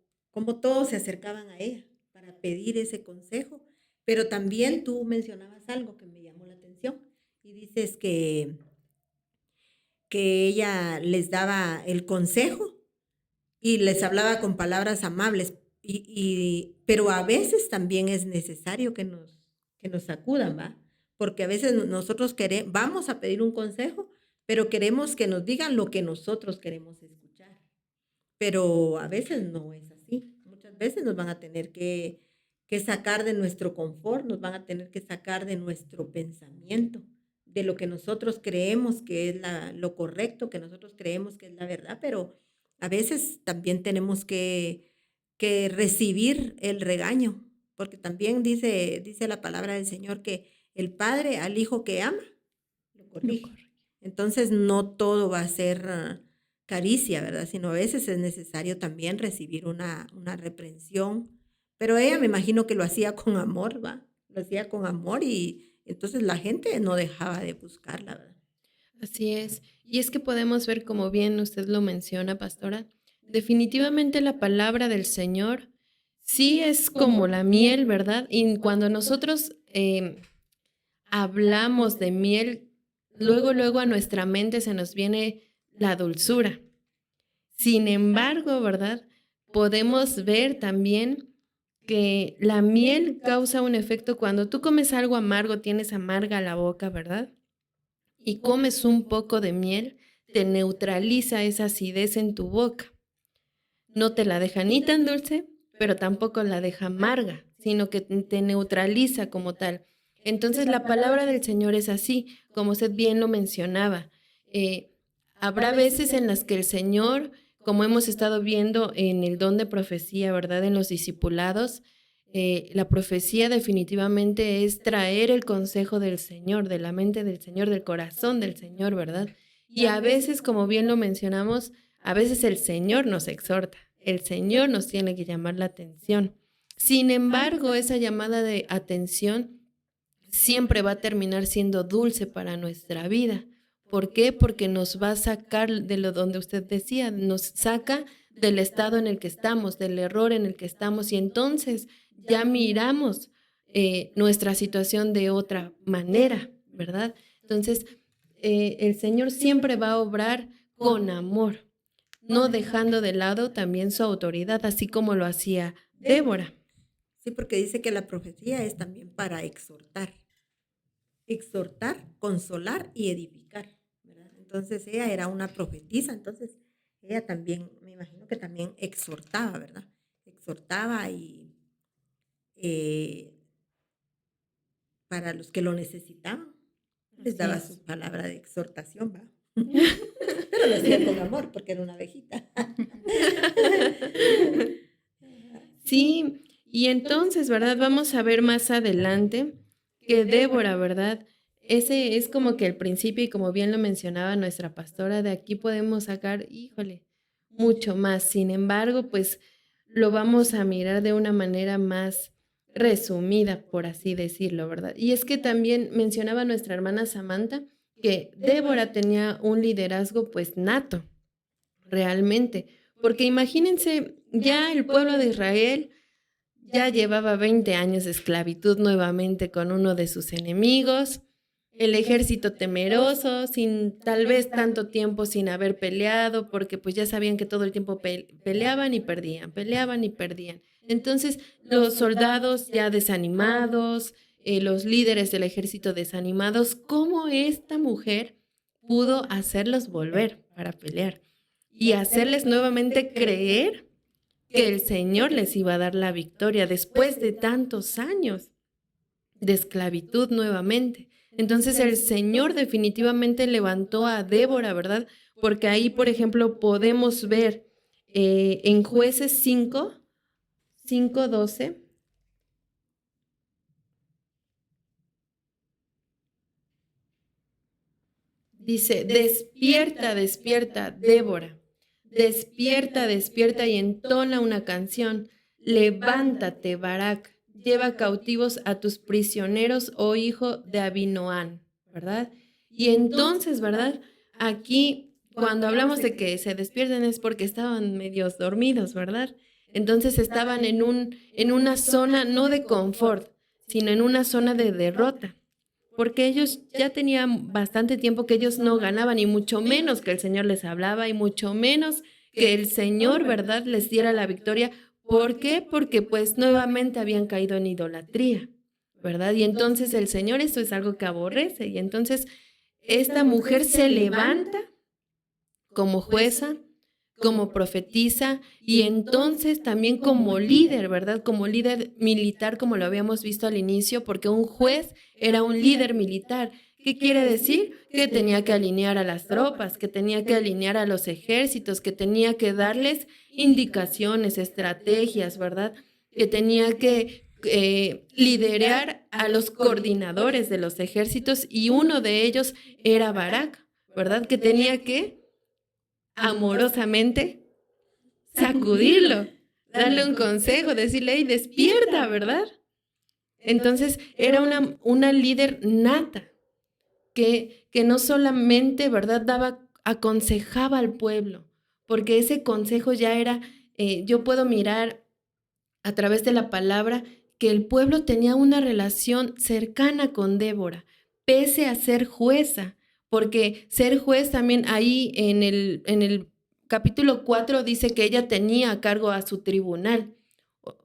todos se acercaban a ella para pedir ese consejo. Pero también tú mencionabas algo que me llamó la atención y dices que ella les daba el consejo y les hablaba con palabras amables, pero a veces también es necesario que nos sacudan, ¿va? Porque a veces nosotros vamos a pedir un consejo, pero queremos que nos digan lo que nosotros queremos escuchar. Pero a veces no es así. Muchas veces nos van a tener que sacar de nuestro confort, nos van a tener que sacar de nuestro pensamiento, de lo que nosotros creemos que es lo correcto, que nosotros creemos que es la verdad, pero a veces también tenemos que recibir el regaño, porque también dice la palabra del Señor que el Padre al Hijo que ama, lo corrige. Entonces no todo va a ser caricia, ¿verdad? Sino a veces es necesario también recibir una reprensión. Pero ella me imagino que lo hacía con amor, ¿va? Lo hacía con amor y entonces la gente no dejaba de buscarla, ¿verdad? Así es. Y es que podemos ver, como bien usted lo menciona, pastora, definitivamente la palabra del Señor sí es como la miel, ¿verdad? Y cuando nosotros hablamos de miel, luego a nuestra mente se nos viene la dulzura. Sin embargo, ¿verdad? Podemos ver también que la miel causa un efecto cuando tú comes algo amargo, tienes amarga la boca, ¿verdad? Y comes un poco de miel, te neutraliza esa acidez en tu boca. No te la deja ni tan dulce, pero tampoco la deja amarga, sino que te neutraliza como tal. Entonces la palabra del Señor es así, como usted bien lo mencionaba. Habrá veces en las que el Señor, como hemos estado viendo en el don de profecía, ¿verdad? En los discipulados, la profecía definitivamente es traer el consejo del Señor, de la mente del Señor, del corazón del Señor, ¿verdad? Y a veces, como bien lo mencionamos, a veces el Señor nos exhorta, el Señor nos tiene que llamar la atención. Sin embargo, esa llamada de atención siempre va a terminar siendo dulce para nuestra vida. ¿Por qué? Porque nos va a sacar de lo donde usted decía, nos saca del estado en el que estamos, del error en el que estamos y entonces ya miramos nuestra situación de otra manera, ¿verdad? Entonces, el Señor siempre va a obrar con amor, no dejando de lado también su autoridad, así como lo hacía Débora. Sí, porque dice que la profecía es también para exhortar, consolar y edificar, ¿verdad? Entonces ella era una profetisa, entonces ella también, me imagino que también exhortaba, ¿verdad? Exhortaba y para los que lo necesitaban, les daba su palabra de exhortación, ¿va? Pero lo hacía con amor porque era una abejita. Sí, y entonces, ¿verdad? Vamos a ver más adelante que Débora, ¿verdad? Ese es como que el principio y como bien lo mencionaba nuestra pastora, de aquí podemos sacar, híjole, mucho más. Sin embargo, pues lo vamos a mirar de una manera más resumida, por así decirlo, ¿verdad? Y es que también mencionaba nuestra hermana Samantha que Débora tenía un liderazgo pues nato, realmente, porque imagínense, ya el pueblo de Israel ya llevaba 20 años de esclavitud nuevamente con uno de sus enemigos, el ejército temeroso, sin tal vez tanto tiempo sin haber peleado, porque pues ya sabían que todo el tiempo peleaban y perdían, peleaban y perdían. Entonces los soldados ya desanimados, los líderes del ejército desanimados, ¿cómo esta mujer pudo hacerlos volver para pelear y hacerles nuevamente creer que el Señor les iba a dar la victoria después de tantos años de esclavitud nuevamente? Entonces el Señor definitivamente levantó a Débora, ¿verdad? Porque ahí, por ejemplo, podemos ver en Jueces 5:12, dice, despierta, despierta, Débora, despierta, despierta y entona una canción. Levántate, Barak, lleva cautivos a tus prisioneros, oh hijo de Abinoam, ¿verdad? Y entonces, ¿verdad? Aquí, cuando hablamos de que se despierten es porque estaban medios dormidos, ¿verdad? Entonces estaban en una zona no de confort, sino en una zona de derrota, porque ellos ya tenían bastante tiempo que ellos no ganaban, y mucho menos que el Señor les hablaba, y mucho menos que el Señor, ¿verdad?, les diera la victoria. ¿Por qué? Porque pues nuevamente habían caído en idolatría, ¿verdad? Y entonces el Señor, esto es algo que aborrece, y entonces esta mujer se levanta como jueza, como profetisa, y entonces también como líder, ¿verdad? Como líder militar, como lo habíamos visto al inicio, porque un juez era un líder militar. ¿Qué quiere decir? Que tenía que alinear a las tropas, que tenía que alinear a los ejércitos, que tenía que darles indicaciones, estrategias, ¿verdad? Que tenía que liderar a los coordinadores de los ejércitos, y uno de ellos era Barak, ¿verdad? Que tenía que amorosamente sacudirlo, darle un consejo, decirle, hey, despierta, ¿verdad? Entonces era una líder nata que no solamente, ¿verdad?, aconsejaba al pueblo, porque ese consejo ya era, yo puedo mirar a través de la palabra que el pueblo tenía una relación cercana con Débora, pese a ser jueza, porque ser juez también ahí en el capítulo 4 dice que ella tenía a cargo a su tribunal.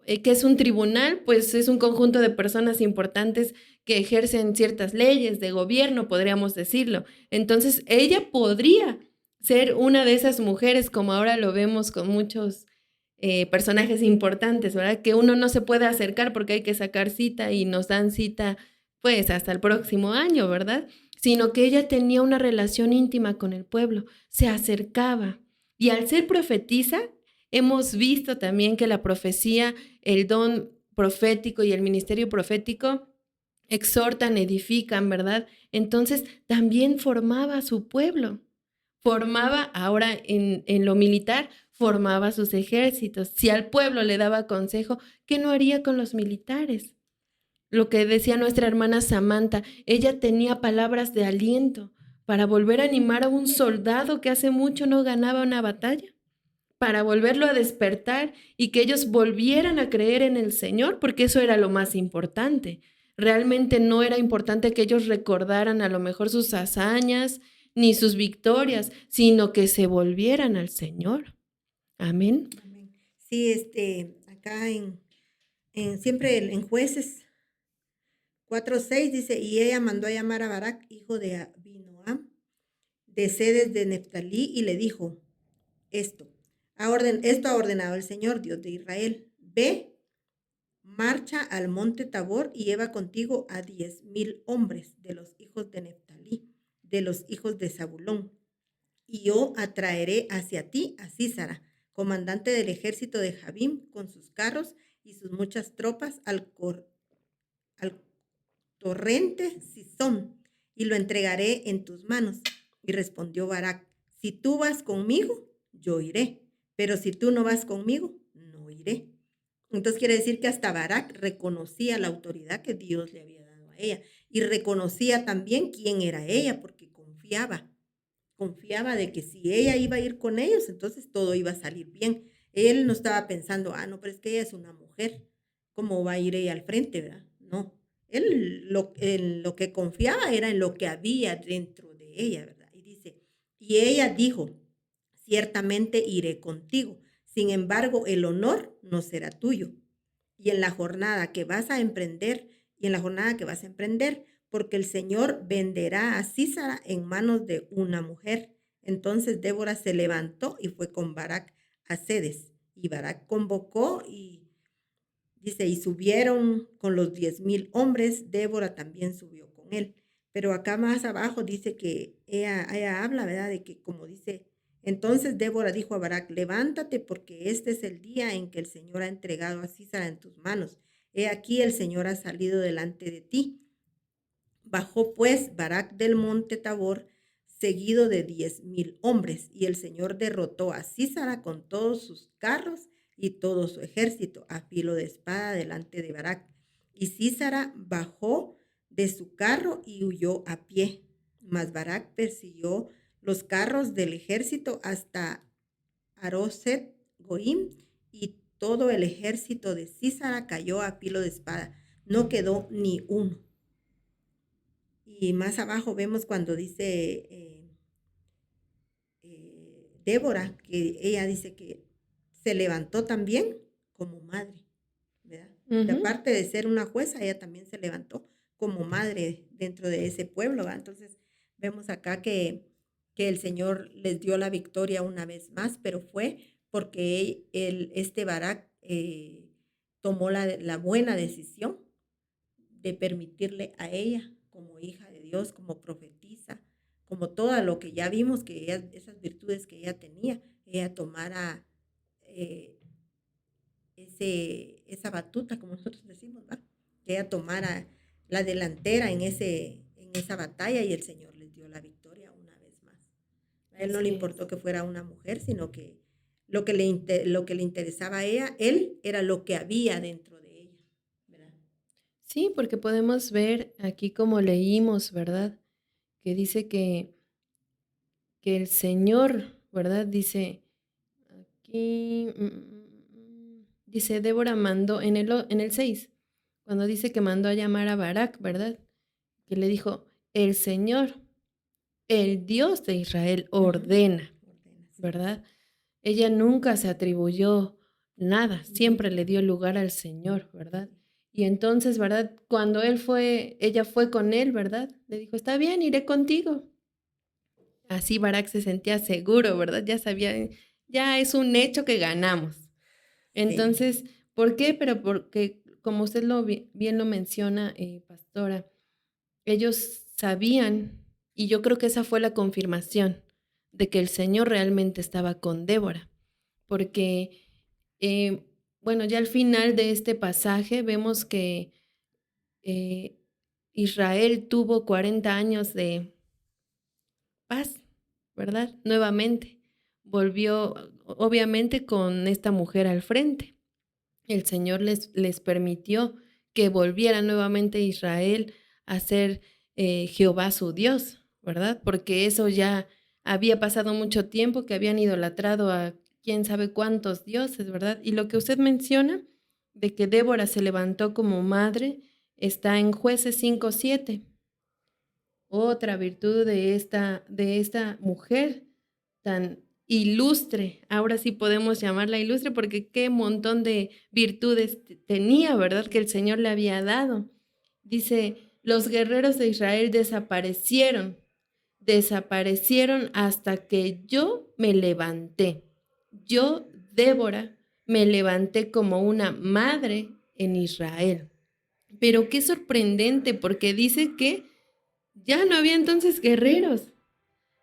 ¿Qué es un tribunal? Pues es un conjunto de personas importantes que ejercen ciertas leyes de gobierno, podríamos decirlo. Entonces, ella podría ser una de esas mujeres, como ahora lo vemos con muchos personajes importantes, ¿verdad? Que uno no se puede acercar porque hay que sacar cita y nos dan cita pues hasta el próximo año, ¿verdad? Sino que ella tenía una relación íntima con el pueblo, se acercaba. Y al ser profetisa, hemos visto también que la profecía, el don profético y el ministerio profético exhortan, edifican, ¿verdad? Entonces también formaba a su pueblo, formaba ahora en lo militar, formaba sus ejércitos. Si al pueblo le daba consejo, ¿qué no haría con los militares? Lo que decía nuestra hermana Samantha, ella tenía palabras de aliento para volver a animar a un soldado que hace mucho no ganaba una batalla, para volverlo a despertar y que ellos volvieran a creer en el Señor, porque eso era lo más importante. Realmente no era importante que ellos recordaran a lo mejor sus hazañas ni sus victorias, sino que se volvieran al Señor. Amén. Amén. Sí, acá siempre en Jueces 4:6 dice, y ella mandó a llamar a Barak, hijo de Abinoam, de Sedes de Neftalí, y le dijo, esto ha ordenado el Señor, Dios de Israel, ve, marcha al monte Tabor y lleva contigo a 10,000 hombres de los hijos de Neftalí, de los hijos de Zabulón, y yo atraeré hacia ti a Sísara, comandante del ejército de Jabín, con sus carros y sus muchas tropas al torrente Sison, y lo entregaré en tus manos. Y respondió Barak, si tú vas conmigo, yo iré, pero si tú no vas conmigo, no iré. Entonces quiere decir que hasta Barak reconocía la autoridad que Dios le había dado a ella y reconocía también quién era ella porque confiaba de que si ella iba a ir con ellos, entonces todo iba a salir bien. Él no estaba pensando, no, pero es que ella es una mujer, ¿cómo va a ir ella al frente, verdad? No, él en lo que confiaba era en lo que había dentro de ella, ¿verdad? Y dice, y ella dijo, ciertamente iré contigo, sin embargo, el honor no será tuyo. Y en la jornada que vas a emprender, porque el Señor venderá a Sísara en manos de una mujer. Entonces Débora se levantó y fue con Barak a Cedes. Y Barak convocó y dice, y subieron con los 10,000 hombres. Débora también subió con él. Pero acá más abajo dice que ella habla, ¿verdad? De que como dice, entonces Débora dijo a Barak, levántate porque este es el día en que el Señor ha entregado a Sísara en tus manos. He aquí el Señor ha salido delante de ti. Bajó pues Barak del monte Tabor, seguido de 10,000 hombres, y el Señor derrotó a Sísara con todos sus carros y todo su ejército a filo de espada delante de Barak. Y Sísara bajó de su carro y huyó a pie. Mas Barak persiguió los carros del ejército hasta Aroset Goim, y todo el ejército de Sísara cayó a filo de espada. No quedó ni uno. Y más abajo vemos cuando dice Débora, que ella dice que se levantó también como madre, ¿verdad? De aparte de ser una jueza, ella también se levantó como madre dentro de ese pueblo, ¿verdad? Entonces vemos acá que el Señor les dio la victoria una vez más, pero fue porque este Barak tomó la buena decisión de permitirle a ella, como hija de Dios, como profetisa, como todo lo que ya vimos, que ella, esas virtudes que ella tenía, ella tomara esa batuta, como nosotros decimos, ¿verdad? Que ella tomara la delantera en esa batalla y el Señor les dio la victoria una vez más. A él no le importó que fuera una mujer, sino que lo que le interesaba a él era lo que había dentro de ella, ¿verdad? Sí, porque podemos ver aquí como leímos, ¿verdad? Que dice que el Señor, ¿verdad? Dice aquí, dice Débora mandó en el 6, cuando dice que mandó a llamar a Barak, ¿verdad? Que le dijo, el Señor, el Dios de Israel ordena, ¿verdad? Ella nunca se atribuyó nada, siempre le dio lugar al Señor, ¿verdad? Y entonces, ¿verdad? Cuando ella fue con él, ¿verdad? Le dijo, está bien, iré contigo. Así Barak se sentía seguro, ¿verdad? Ya sabía, ya es un hecho que ganamos. Entonces, ¿por qué? Pero porque, como usted bien lo menciona, pastora, ellos sabían, y yo creo que esa fue la confirmación de que el Señor realmente estaba con Débora, porque, bueno, ya al final de este pasaje vemos que Israel tuvo 40 años de paz, ¿verdad? Nuevamente, volvió, obviamente, con esta mujer al frente. El Señor les permitió que volviera nuevamente Israel a ser Jehová su Dios, ¿verdad? Porque eso ya había pasado mucho tiempo, que habían idolatrado a quién sabe cuántos dioses, ¿verdad? Y lo que usted menciona de que Débora se levantó como madre está en Jueces 5:7. Otra virtud de esta mujer tan ilustre, ahora sí podemos llamarla ilustre porque qué montón de virtudes tenía, ¿verdad? Que el Señor le había dado. Dice, los guerreros de Israel desaparecieron hasta que yo me levanté. Yo, Débora, me levanté como una madre en Israel. Pero qué sorprendente, porque dice que ya no había entonces guerreros.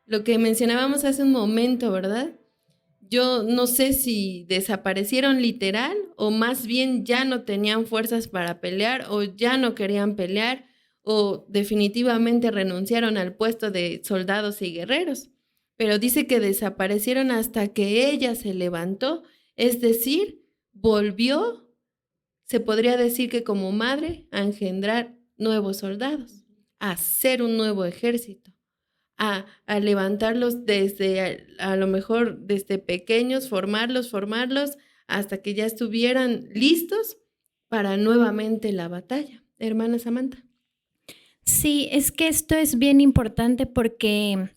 Lo que mencionábamos hace un momento, ¿verdad? Yo no sé si desaparecieron literal o más bien ya no tenían fuerzas para pelear o ya no querían pelear o definitivamente renunciaron al puesto de soldados y guerreros. Pero dice que desaparecieron hasta que ella se levantó, es decir, volvió se podría decir que como madre, a engendrar nuevos soldados, a hacer un nuevo ejército, a levantarlos desde, a lo mejor desde pequeños, formarlos, hasta que ya estuvieran listos para nuevamente la batalla. Hermana Samantha. Sí, es que esto es bien importante porque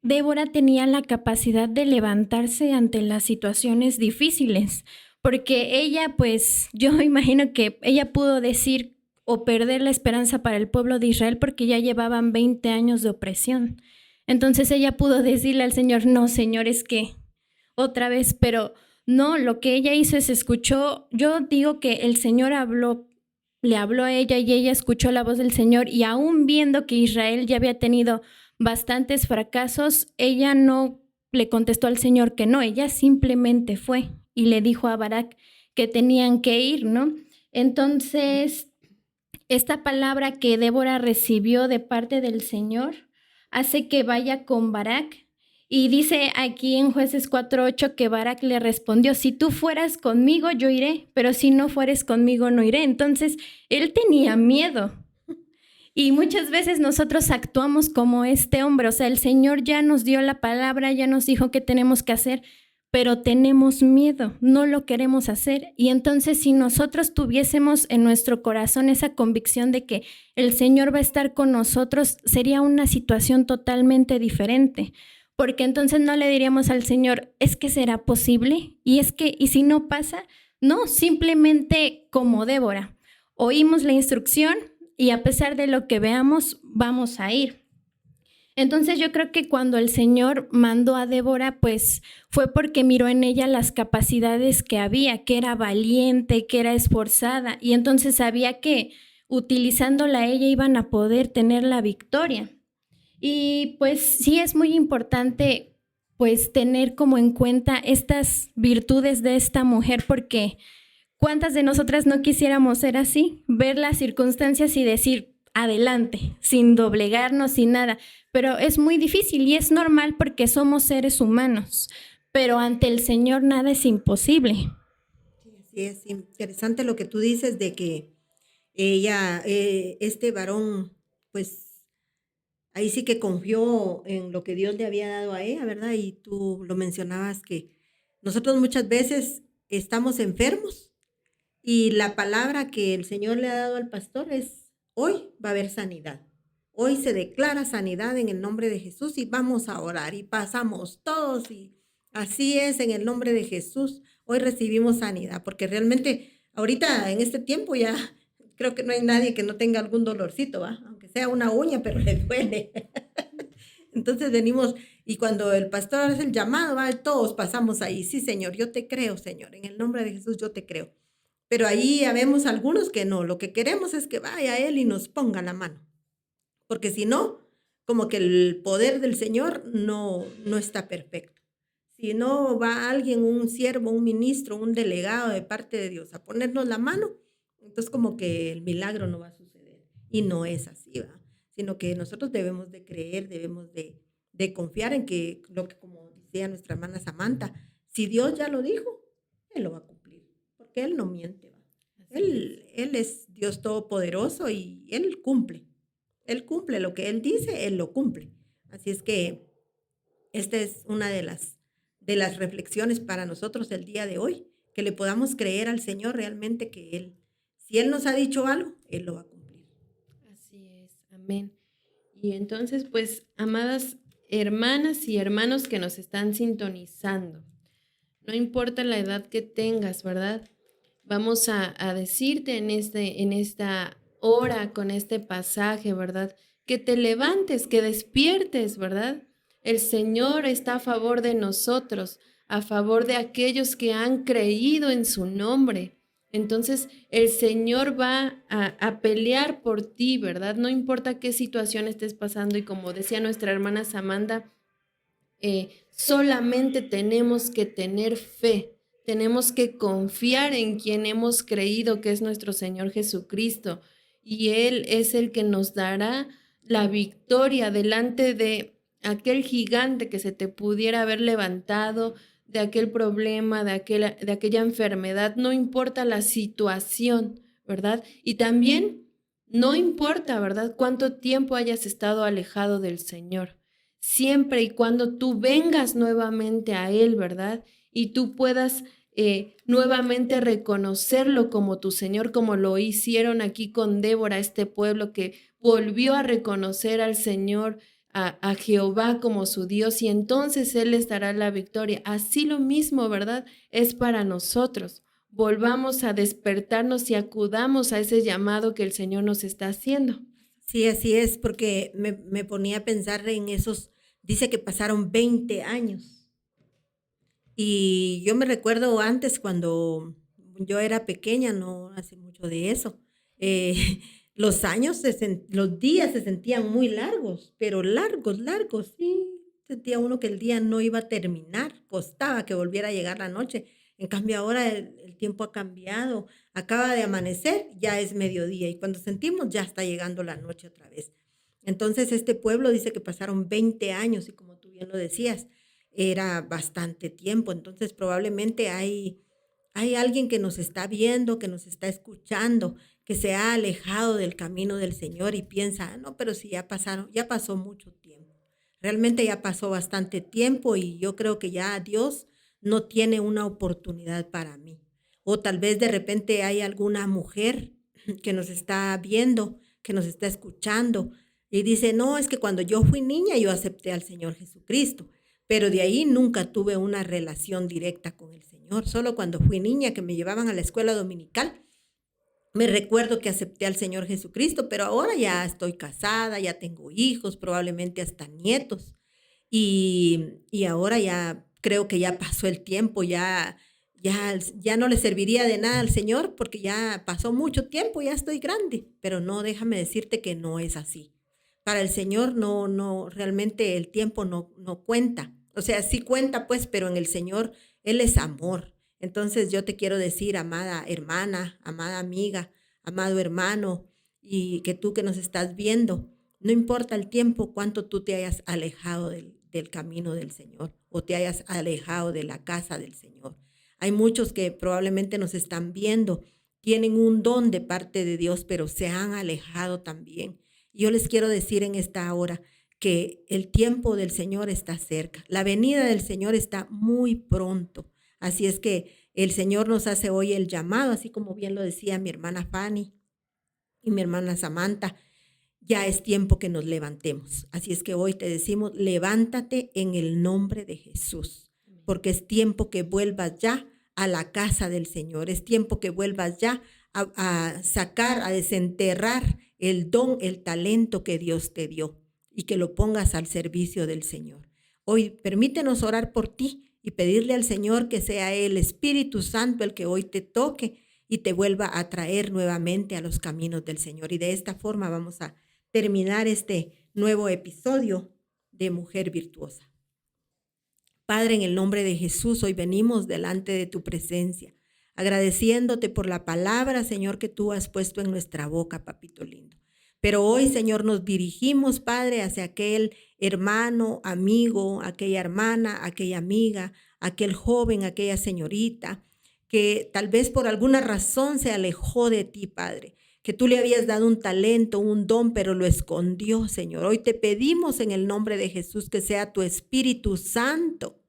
Débora tenía la capacidad de levantarse ante las situaciones difíciles, porque ella, pues, yo imagino que ella pudo decir o perder la esperanza para el pueblo de Israel porque ya llevaban 20 años de opresión. Entonces ella pudo decirle al Señor, no, Señor, es que otra vez, pero no, lo que ella hizo es escuchó, yo digo que el Señor le habló a ella y ella escuchó la voz del Señor, y aún viendo que Israel ya había tenido bastantes fracasos, ella no le contestó al Señor que no, ella simplemente fue y le dijo a Barak que tenían que ir, ¿no? Entonces, esta palabra que Débora recibió de parte del Señor hace que vaya con Barak. Y dice aquí en Jueces 4:8 que Barak le respondió, si tú fueras conmigo, yo iré, pero si no fueres conmigo, no iré. Entonces, él tenía miedo. Y muchas veces nosotros actuamos como este hombre. O sea, el Señor ya nos dio la palabra, ya nos dijo qué tenemos que hacer, pero tenemos miedo, no lo queremos hacer. Y entonces, si nosotros tuviésemos en nuestro corazón esa convicción de que el Señor va a estar con nosotros, sería una situación totalmente diferente. Porque entonces no le diríamos al Señor, ¿es que será posible? Y si no pasa, no, simplemente como Débora, oímos la instrucción y a pesar de lo que veamos, vamos a ir. Entonces yo creo que cuando el Señor mandó a Débora, pues fue porque miró en ella las capacidades que había, que era valiente, que era esforzada, y entonces sabía que utilizándola a ella iban a poder tener la victoria. Y pues sí es muy importante pues tener como en cuenta estas virtudes de esta mujer, porque ¿cuántas de nosotras no quisiéramos ser así? Ver las circunstancias y decir adelante, sin doblegarnos, sin nada. Pero es muy difícil y es normal porque somos seres humanos, pero ante el Señor nada es imposible. Sí, es interesante lo que tú dices de que ella, este varón, pues ahí sí que confió en lo que Dios le había dado a ella, ¿verdad? Y tú lo mencionabas que nosotros muchas veces estamos enfermos y la palabra que el Señor le ha dado al pastor es, hoy va a haber sanidad. Hoy se declara sanidad en el nombre de Jesús y vamos a orar y pasamos todos y así es en el nombre de Jesús. Hoy recibimos sanidad porque realmente ahorita en este tiempo ya creo que no hay nadie que no tenga algún dolorcito, ¿va? Aunque sea una uña, pero le duele. Entonces venimos y cuando el pastor hace el llamado, ¿va? Todos pasamos ahí. Sí, Señor, yo te creo, Señor. En el nombre de Jesús yo te creo. Pero ahí habemos algunos que no. Lo que queremos es que vaya Él y nos ponga la mano. Porque si no, como que el poder del Señor no está perfecto. Si no va alguien, un siervo, un ministro, un delegado de parte de Dios a ponernos la mano, entonces como que el milagro no va a suceder. Y no es así, ¿va? Sino que nosotros debemos de creer, debemos de confiar en que, lo que como decía nuestra hermana Samantha, si Dios ya lo dijo, Él lo va a cumplir, porque Él no miente, ¿va? Él es Dios todopoderoso y Él cumple lo que Él dice, Él lo cumple. Así es que esta es una de las reflexiones para nosotros el día de hoy, que le podamos creer al Señor realmente que Él, si Él nos ha dicho algo, Él lo va a cumplir. Así es, amén. Y entonces, pues, amadas hermanas y hermanos que nos están sintonizando, no importa la edad que tengas, ¿verdad? Vamos a decirte en esta hora, con este pasaje, ¿verdad? Que te levantes, que despiertes, ¿verdad? El Señor está a favor de nosotros, a favor de aquellos que han creído en su nombre. Entonces, el Señor va a pelear por ti, ¿verdad? No importa qué situación estés pasando, y como decía nuestra hermana Samantha, solamente tenemos que tener fe, tenemos que confiar en quien hemos creído que es nuestro Señor Jesucristo, y Él es el que nos dará la victoria delante de aquel gigante que se te pudiera haber levantado, de aquel problema, de aquella enfermedad, no importa la situación, ¿verdad? Y también no importa, ¿verdad?, cuánto tiempo hayas estado alejado del Señor. Siempre y cuando tú vengas nuevamente a Él, ¿verdad? Y tú puedas nuevamente reconocerlo como tu Señor, como lo hicieron aquí con Débora, este pueblo que volvió a reconocer al Señor, a Jehová como su Dios, y entonces Él les dará la victoria. Así lo mismo, ¿verdad?, es para nosotros. Volvamos a despertarnos y acudamos a ese llamado que el Señor nos está haciendo. Sí, así es, porque me ponía a pensar en esos, dice que pasaron 20 años. Y yo me recuerdo antes cuando yo era pequeña, no hace mucho de eso, eh, los años, los días se sentían muy largos, pero largos, largos, sí. Sentía uno que el día no iba a terminar, costaba que volviera a llegar la noche. En cambio ahora el tiempo ha cambiado, acaba de amanecer, ya es mediodía y cuando sentimos ya está llegando la noche otra vez. Entonces este pueblo dice que pasaron 20 años y como tú bien lo decías, era bastante tiempo. Entonces probablemente hay alguien que nos está viendo, que nos está escuchando, que se ha alejado del camino del Señor y piensa, no, pero si ya pasó mucho tiempo. Realmente ya pasó bastante tiempo y yo creo que ya Dios no tiene una oportunidad para mí. O tal vez de repente hay alguna mujer que nos está viendo, que nos está escuchando y dice, no, es que cuando yo fui niña yo acepté al Señor Jesucristo, pero de ahí nunca tuve una relación directa con el Señor. Solo cuando fui niña que me llevaban a la escuela dominical, me recuerdo que acepté al Señor Jesucristo, pero ahora ya estoy casada, ya tengo hijos, probablemente hasta nietos. Y ahora ya creo que ya pasó el tiempo, ya no le serviría de nada al Señor porque ya pasó mucho tiempo, ya estoy grande. Pero no, déjame decirte que no es así. Para el Señor no, realmente el tiempo no cuenta. O sea, sí cuenta pues, pero en el Señor Él es amor. Entonces yo te quiero decir, amada hermana, amada amiga, amado hermano, y que tú que nos estás viendo, no importa el tiempo, cuánto tú te hayas alejado del camino del Señor o te hayas alejado de la casa del Señor. Hay muchos que probablemente nos están viendo, tienen un don de parte de Dios, pero se han alejado también. Yo les quiero decir en esta hora que el tiempo del Señor está cerca. La venida del Señor está muy pronto. Así es que el Señor nos hace hoy el llamado, así como bien lo decía mi hermana Fanny y mi hermana Samantha. Ya es tiempo que nos levantemos. Así es que hoy te decimos, levántate en el nombre de Jesús, porque es tiempo que vuelvas ya a la casa del Señor. Es tiempo que vuelvas ya a sacar, a desenterrar el don, el talento que Dios te dio y que lo pongas al servicio del Señor. Hoy permítenos orar por ti y pedirle al Señor que sea el Espíritu Santo el que hoy te toque y te vuelva a traer nuevamente a los caminos del Señor. Y de esta forma vamos a terminar este nuevo episodio de Mujer Virtuosa. Padre, en el nombre de Jesús, hoy venimos delante de tu presencia, agradeciéndote por la palabra, Señor, que tú has puesto en nuestra boca, papito lindo. Pero hoy, Señor, nos dirigimos, Padre, hacia aquel hermano, amigo, aquella hermana, aquella amiga, aquel joven, aquella señorita, que tal vez por alguna razón se alejó de ti, Padre, que tú le habías dado un talento, un don, pero lo escondió, Señor. Hoy te pedimos en el nombre de Jesús que sea tu Espíritu Santo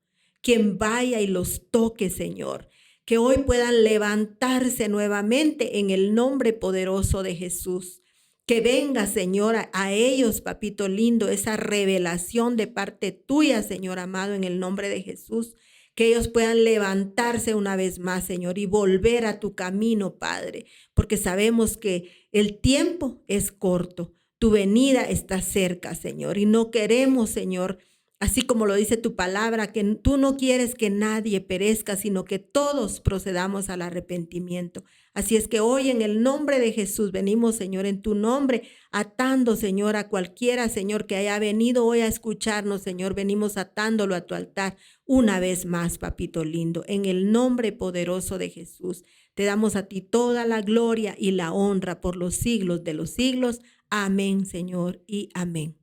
quien vaya y los toque, Señor. Que hoy puedan levantarse nuevamente en el nombre poderoso de Jesús. Que venga, Señor, a ellos, papito lindo, esa revelación de parte tuya, Señor amado, en el nombre de Jesús. Que ellos puedan levantarse una vez más, Señor, y volver a tu camino, Padre, porque sabemos que el tiempo es corto, tu venida está cerca, Señor, y no queremos, Señor, así como lo dice tu palabra, que tú no quieres que nadie perezca, sino que todos procedamos al arrepentimiento. Así es que hoy en el nombre de Jesús venimos, Señor, en tu nombre, atando, Señor, a cualquiera, Señor, que haya venido hoy a escucharnos, Señor, venimos atándolo a tu altar una vez más, papito lindo, en el nombre poderoso de Jesús. Te damos a ti toda la gloria y la honra por los siglos de los siglos. Amén, Señor, y amén.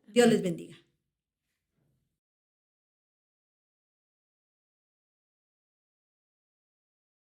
Dios les bendiga.